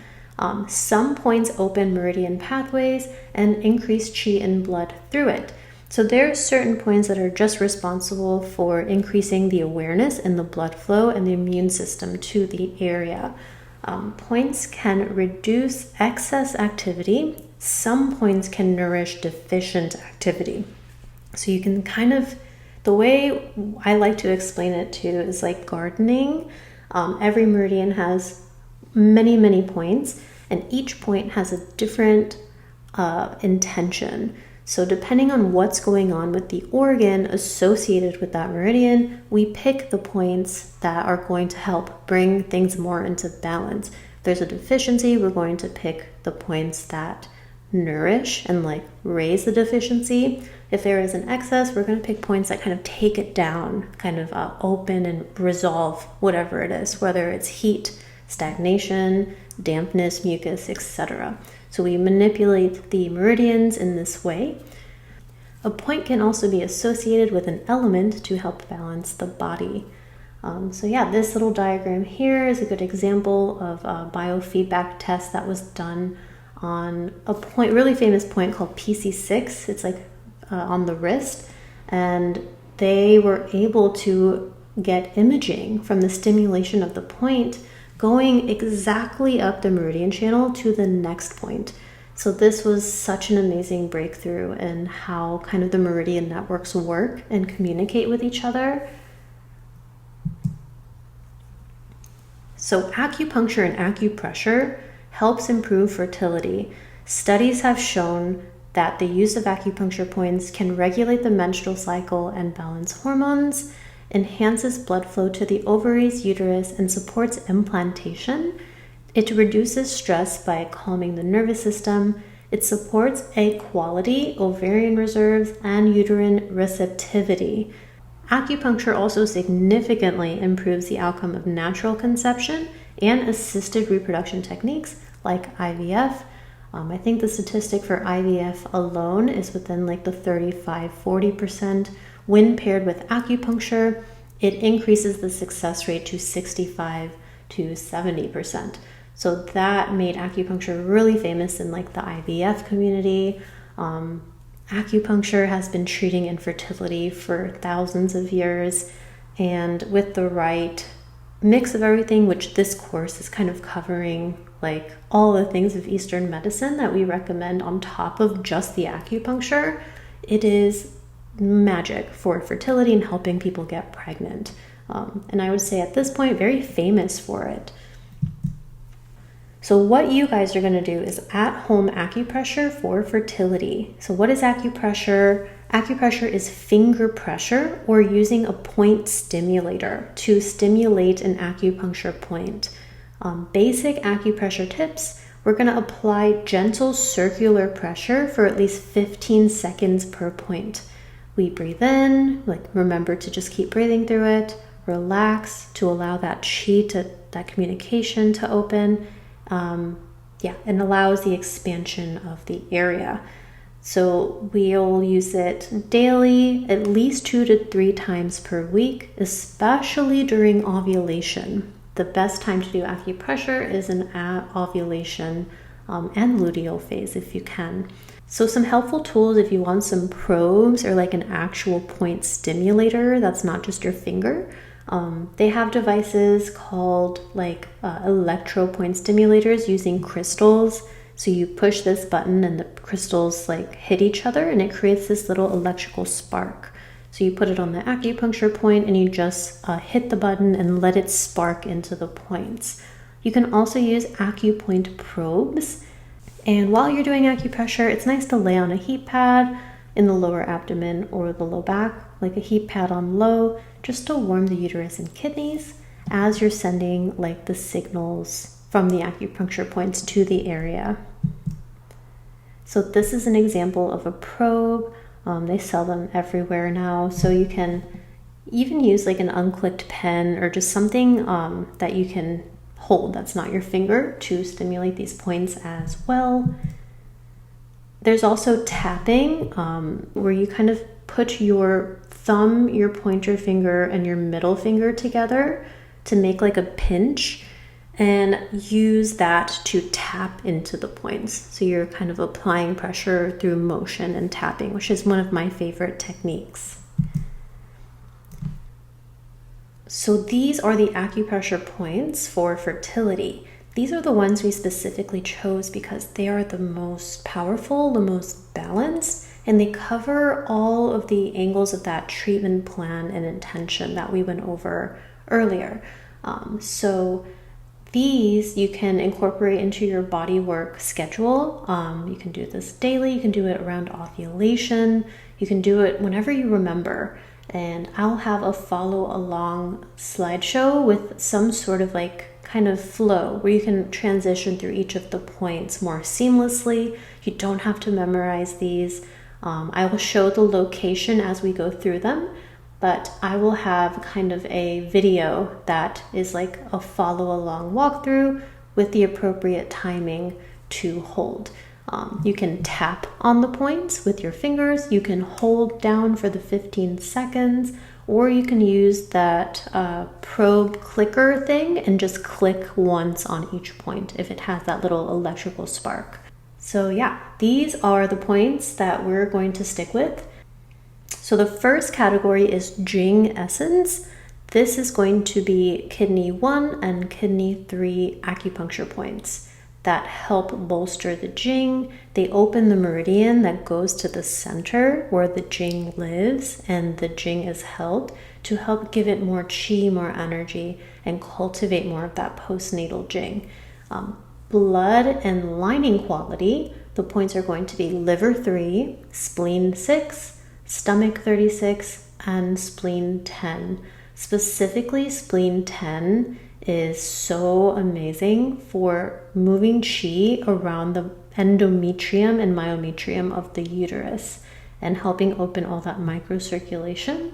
S1: Some points open meridian pathways and increase qi and blood through it. So there are certain points that are just responsible for increasing the awareness and the blood flow and the immune system to the area. Points can reduce excess activity. Some points can nourish deficient activity. So you can kind of, the way I like to explain it too is like gardening. Every meridian has many, many points, and each point has a different intention. So depending on what's going on with the organ associated with that meridian, we pick the points that are going to help bring things more into balance. If there's a deficiency, we're going to pick the points that nourish and like raise the deficiency. If there is an excess, we're going to pick points that kind of take it down, kind of open and resolve whatever it is, whether it's heat, stagnation, dampness, mucus, etc. So we manipulate the meridians in this way. A point can also be associated with an element to help balance the body. So yeah, this little diagram here is a good example of a biofeedback test that was done on a point, really famous point called PC6. It's like on the wrist, and they were able to get imaging from the stimulation of the point going exactly up the meridian channel to the next point. So this was such an amazing breakthrough in how kind of the meridian networks work and communicate with each other. So acupuncture and acupressure helps improve fertility. Studies have shown that the use of acupuncture points can regulate the menstrual cycle and balance hormones, enhances blood flow to the ovaries, uterus, and supports implantation. It reduces stress by calming the nervous system. It supports egg quality, ovarian reserves, and uterine receptivity. Acupuncture also significantly improves the outcome of natural conception and assisted reproduction techniques like IVF. I think the statistic for IVF alone is within like the 35-40%. When paired with acupuncture, it increases the success rate to 65 to 70%. So that made acupuncture really famous in like the IVF community. Acupuncture has been treating infertility for thousands of years, and with the right mix of everything, which this course is kind of covering like all the things of Eastern medicine that we recommend on top of just the acupuncture, it is magic for fertility and helping people get pregnant. And I would say at this point, very famous for it. So what you guys are going to do is at-home acupressure for fertility. So what is acupressure? Acupressure is finger pressure or using a point stimulator to stimulate an acupuncture point. Basic acupressure tips: we're going to apply gentle circular pressure for at least 15 seconds per point. We breathe in, like remember to just keep breathing through it, relax to allow that qi, that communication to open. And allows the expansion of the area. So we'll use it daily, at least 2 to 3 times per week, especially during ovulation. The best time to do acupressure is in ovulation and luteal phase if you can. So some helpful tools if you want some probes or like an actual point stimulator that's not just your finger. They have devices called like electro point stimulators using crystals. So you push this button and the crystals like hit each other and it creates this little electrical spark. So you put it on the acupuncture point and you just hit the button and let it spark into the points. You can also use acupoint probes. And while you're doing acupressure, it's nice to lay on a heat pad in the lower abdomen or the low back, like a heat pad on low, just to warm the uterus and kidneys as you're sending like the signals from the acupuncture points to the area. So this is an example of a probe. They sell them everywhere now, so you can even use like an unclicked pen or just something that you can hold that's not your finger to stimulate these points as well. There's also tapping, where you kind of put your thumb, your pointer finger, and your middle finger together to make like a pinch, and use that to tap into the points. So you're kind of applying pressure through motion and tapping, which is one of my favorite techniques. So these are the acupressure points for fertility. These are the ones we specifically chose because they are the most powerful, the most balanced, and they cover all of the angles of that treatment plan and intention that we went over earlier. So these you can incorporate into your body work schedule. You can do this daily, you can do it around ovulation, you can do it whenever you remember. And I'll have a follow along slideshow with some sort of like kind of flow where you can transition through each of the points more seamlessly. You don't have to memorize these. I will show the location as we go through them, but I will have kind of a video that is like a follow along walkthrough with the appropriate timing to hold. You can tap on the points with your fingers, you can hold down for the 15 seconds, or you can use that probe clicker thing and just click once on each point if it has that little electrical spark. So yeah, these are the points that we're going to stick with. So the first category is Jing Essence. This is going to be kidney 1 and kidney 3 acupuncture points that help bolster the Jing. They open the meridian that goes to the center where the Jing lives and the Jing is held, to help give it more chi, more energy, and cultivate more of that postnatal Jing. Blood and lining quality, the points are going to be liver 3, spleen 6, stomach 36, and spleen 10. Specifically, spleen 10 is so amazing for moving chi around the endometrium and myometrium of the uterus and helping open all that microcirculation.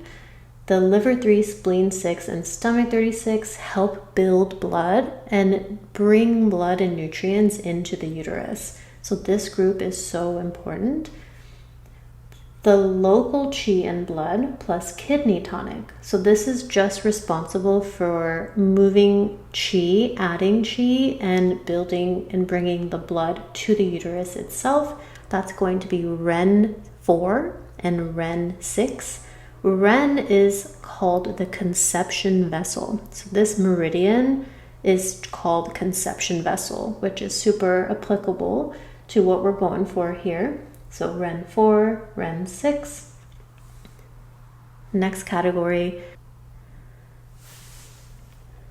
S1: The liver 3, spleen 6, and stomach 36 help build blood and bring blood and nutrients into the uterus. So this group is so important. The local chi and blood plus kidney tonic. So this is just responsible for moving chi, adding chi, and building and bringing the blood to the uterus itself. That's going to be Ren 4 and Ren 6. Ren is called the conception vessel. So this meridian is called conception vessel, which is super applicable to what we're going for here. So Ren 4, Ren 6. Next category.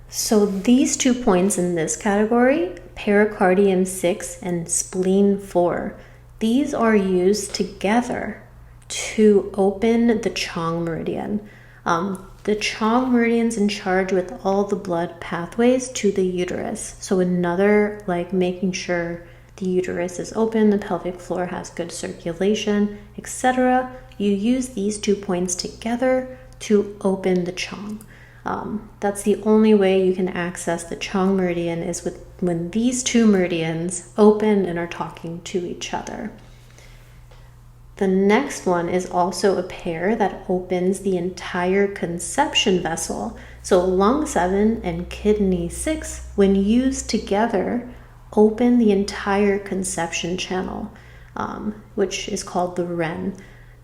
S1: So these 2 points in this category, pericardium 6 and spleen 4, these are used together to open the Chong meridian. The Chong meridian's in charge with all the blood pathways to the uterus. So another like making sure the uterus is open, the pelvic floor has good circulation, etc. You use these 2 points together to open the Chong. That's the only way you can access the Chong meridian is when these 2 meridians open and are talking to each other. The next one is also a pair that opens the entire conception vessel. So lung 7 and kidney 6, when used together, open the entire conception channel, which is called the Ren.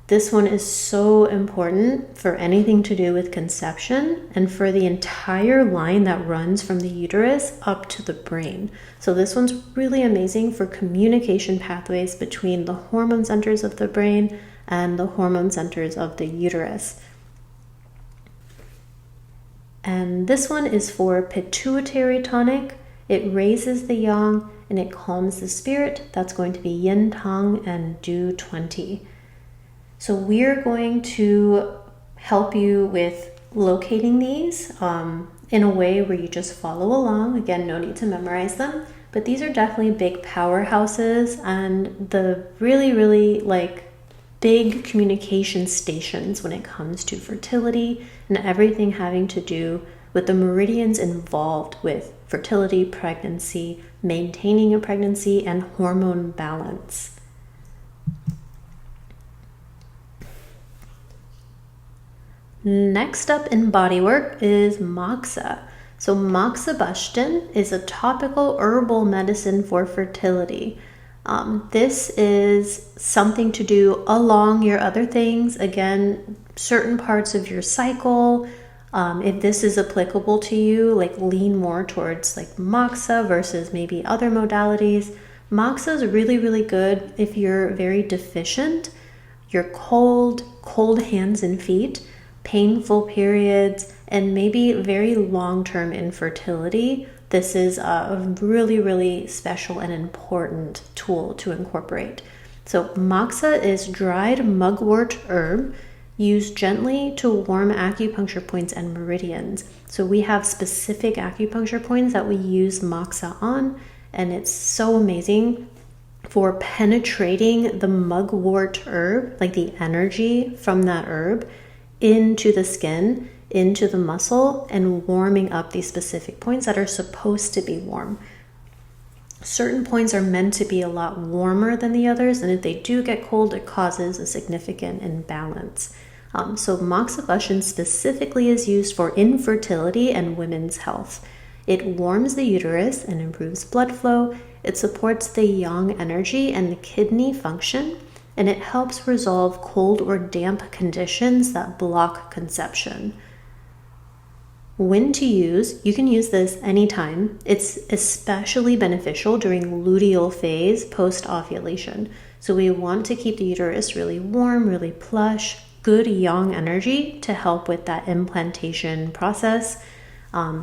S1: This one is so important for anything to do with conception and for the entire line that runs from the uterus up to the brain. So this one's really amazing for communication pathways between the hormone centers of the brain and the hormone centers of the uterus. And this one is for pituitary tonic. It raises the yang and it calms the spirit. That's going to be Yin Tang and Du 20. So we're going to help you with locating these in a way where you just follow along. Again, no need to memorize them, but these are definitely big powerhouses and the really, really like big communication stations when it comes to fertility and everything having to do with the meridians involved with fertility, pregnancy, maintaining a pregnancy, and hormone balance. Next up in bodywork is moxa. So moxibustion is a topical herbal medicine for fertility. This is something to do along your other things. Again, certain parts of your cycle. If this is applicable to you, like lean more towards like moxa versus maybe other modalities. Moxa is really, really good if you're very deficient, you're cold hands and feet, painful periods, and maybe very long-term infertility. This is a really, really special and important tool to incorporate. So moxa is dried mugwort herb used gently to warm acupuncture points and meridians. So we have specific acupuncture points that we use moxa on, and it's so amazing for penetrating the mugwort herb, like the energy from that herb, into the skin, into the muscle, and warming up these specific points that are supposed to be warm. Certain points are meant to be a lot warmer than the others, and if they do get cold, it causes a significant imbalance. So moxibustion specifically is used for infertility and women's health. It warms the uterus and improves blood flow. It supports the yang energy and the kidney function, and it helps resolve cold or damp conditions that block conception. When to use, you can use this anytime. It's especially beneficial during luteal phase post-ovulation. So we want to keep the uterus really warm, really plush, good yang energy to help with that implantation process.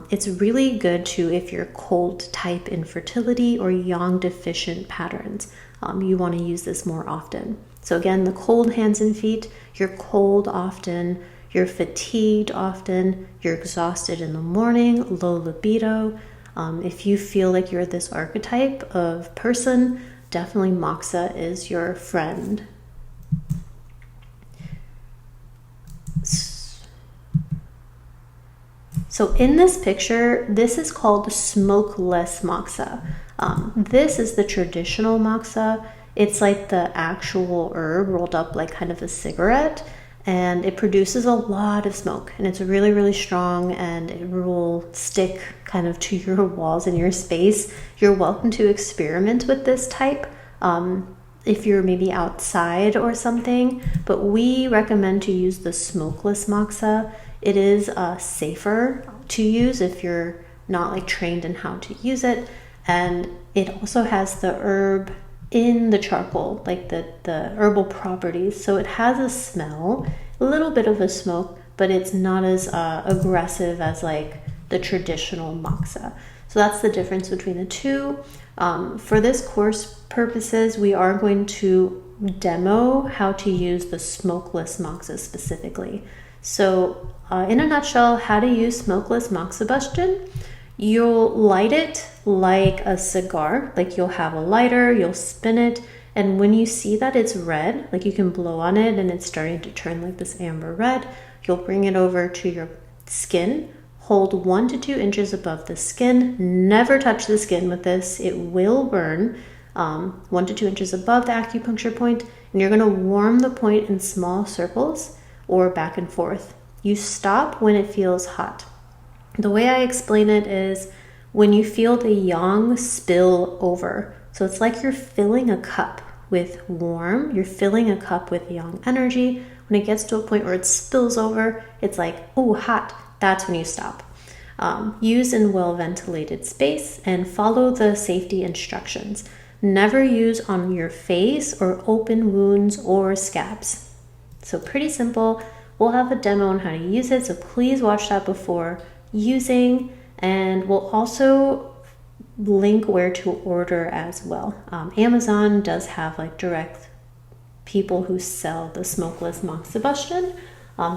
S1: It's really good too if you're cold type infertility or yang deficient patterns. You want to use this more often. So again, the cold hands and feet, you're cold often, you're fatigued often, you're exhausted in the morning, low libido. If you feel like you're this archetype of person, definitely moxa is your friend. So in this picture, this is called smokeless moxa. This is the traditional moxa. It's like the actual herb rolled up like kind of a cigarette, and it produces a lot of smoke, and it's really, really strong, and it will stick kind of to your walls in your space. You're welcome to experiment with this type if you're maybe outside or something, but we recommend to use the smokeless moxa. It is safer to use if you're not like trained in how to use it, and it also has the herb in the charcoal, like the herbal properties. So it has a smell, a little bit of a smoke, but it's not as aggressive as like the traditional moxa. So that's the difference between the two. For this course purposes, we are going to demo how to use the smokeless moxa specifically. So in a nutshell, how to use smokeless moxibustion. You'll light it like a cigar, like you'll have a lighter, you'll spin it, and when you see that it's red, like you can blow on it and it's starting to turn like this amber red, you'll bring it over to your skin, hold 1 to 2 inches above the skin, never touch the skin with this, it will burn, 1 to 2 inches above the acupuncture point, and you're gonna warm the point in small circles or back and forth. You stop when it feels hot. The way I explain it is when you feel the yang spill over. So it's like you're filling a cup with warm, you're filling a cup with yang energy. When it gets to a point where it spills over, it's like, oh, hot. That's when you stop. Use in well-ventilated space and follow the safety instructions. Never use on your face or open wounds or scabs. So pretty simple. We'll have a demo on how to use it, so please watch that before using, and we'll also link where to order as well. Amazon does have like direct people who sell the smokeless moxibustion.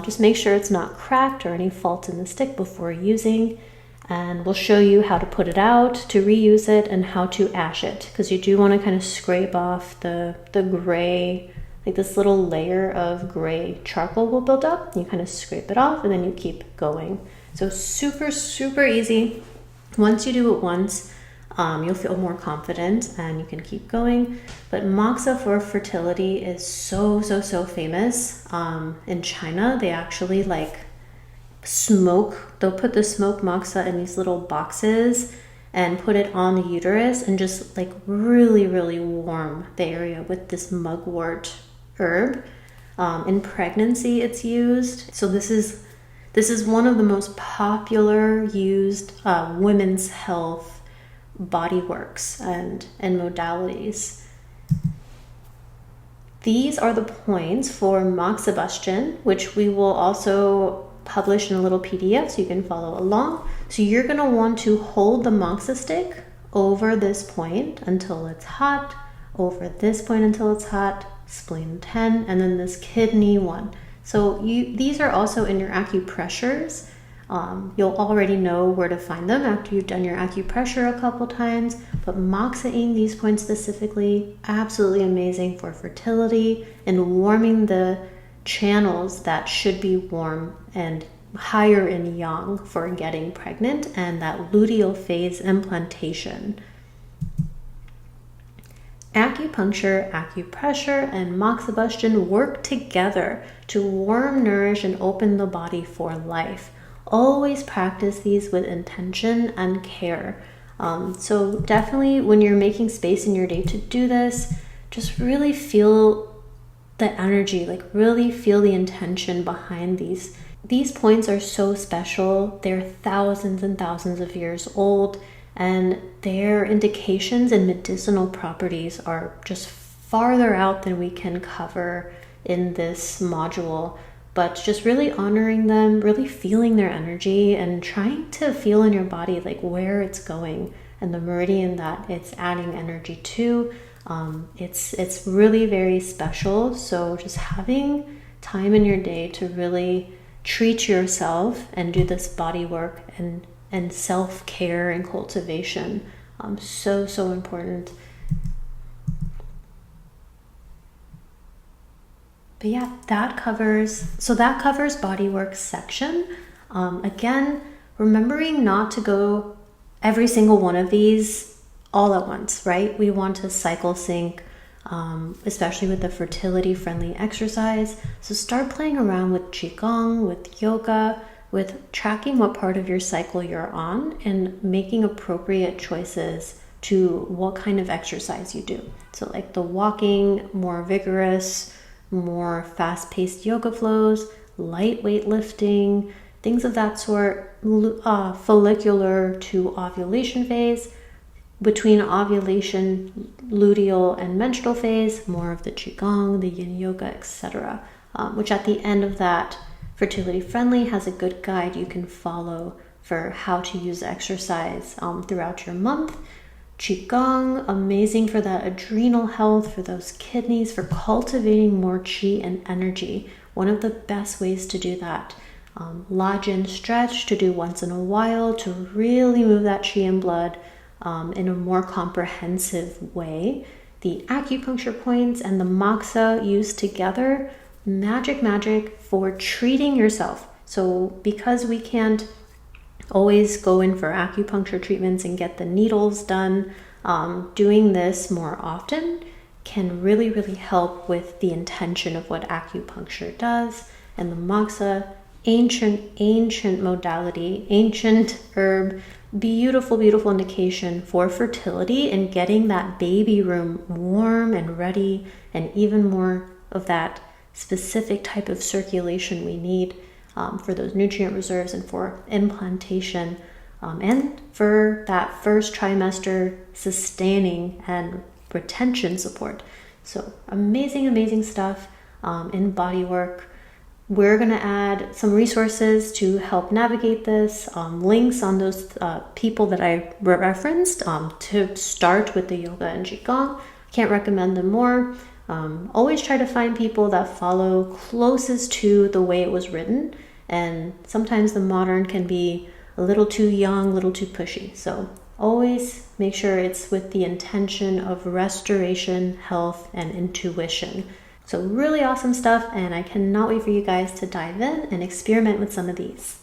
S1: Just make sure it's not cracked or any fault in the stick before using. And we'll show you how to put it out, to reuse it, and how to ash it, because you do want to kind of scrape off the gray, like this little layer of gray charcoal will build up. You kind of scrape it off and then you keep going. So super, super easy. Once you do it once, you'll feel more confident and you can keep going. But moxa for fertility is so famous. In China, they actually like they'll put the smoked moxa in these little boxes and put it on the uterus and just like really warm the area with this mugwort herb. In pregnancy it's used. So this is one of the most popular used women's health body works and modalities. These are the points for moxibustion, which we will also publish in a little PDF so you can follow along. So you're going to want to hold the moxa stick over this point until it's hot, over this point until it's hot, spleen 10, and then this kidney 1. So these are also in your acupressures. You'll already know where to find them after you've done your acupressure a couple times, but moxaing these points specifically, absolutely amazing for fertility and warming the channels that should be warm and higher in yang for getting pregnant, and that luteal phase implantation. Acupuncture, acupressure, and moxibustion work together to warm, nourish, and open the body for life. Always practice these with intention and care. So definitely when you're making space in your day to do this, just really feel the energy, like really feel the intention behind these. These points are so special. They're thousands and thousands of years old, and their indications and medicinal properties are just farther out than we can cover in this module. But just really honoring them, really feeling their energy, and trying to feel in your body like where it's going and the meridian that it's adding energy to. It's really very special. So just having time in your day to really treat yourself and do this body work and self-care and cultivation, so important. But yeah, that covers bodywork section. Again, remembering not to go every single one of these all at once, right? We want to cycle sync, especially with the fertility friendly exercise. So start playing around with qigong, with yoga, with tracking what part of your cycle you're on and making appropriate choices to what kind of exercise you do. So like the walking, more vigorous, more fast-paced yoga flows, lightweight lifting, things of that sort, follicular to ovulation phase. Between ovulation, luteal, and menstrual phase, more of the qigong, the yin yoga, etc. Which at the end of that, Fertility Friendly has a good guide you can follow for how to use exercise throughout your month. Qigong, amazing for that adrenal health, for those kidneys, for cultivating more qi and energy. One of the best ways to do that. Lajin stretch to do once in a while to really move that qi and blood in a more comprehensive way. The acupuncture points and the moxa used together, magic for treating yourself. So because we can't always go in for acupuncture treatments and get the needles done, doing this more often can really help with the intention of what acupuncture does. And the moxa, ancient modality, ancient herb, beautiful indication for fertility and getting that baby room warm and ready, and even more of that specific type of circulation we need for those nutrient reserves and for implantation, and for that first trimester sustaining and retention support. So amazing stuff in bodywork. We're going to add some resources to help navigate this, links on those people that I referenced to start with the yoga and qigong. Can't recommend them more. Always try to find people that follow closest to the way it was written. And sometimes the modern can be a little too young, a little too pushy. So always make sure it's with the intention of restoration, health, and intuition. So really awesome stuff, and I cannot wait for you guys to dive in and experiment with some of these.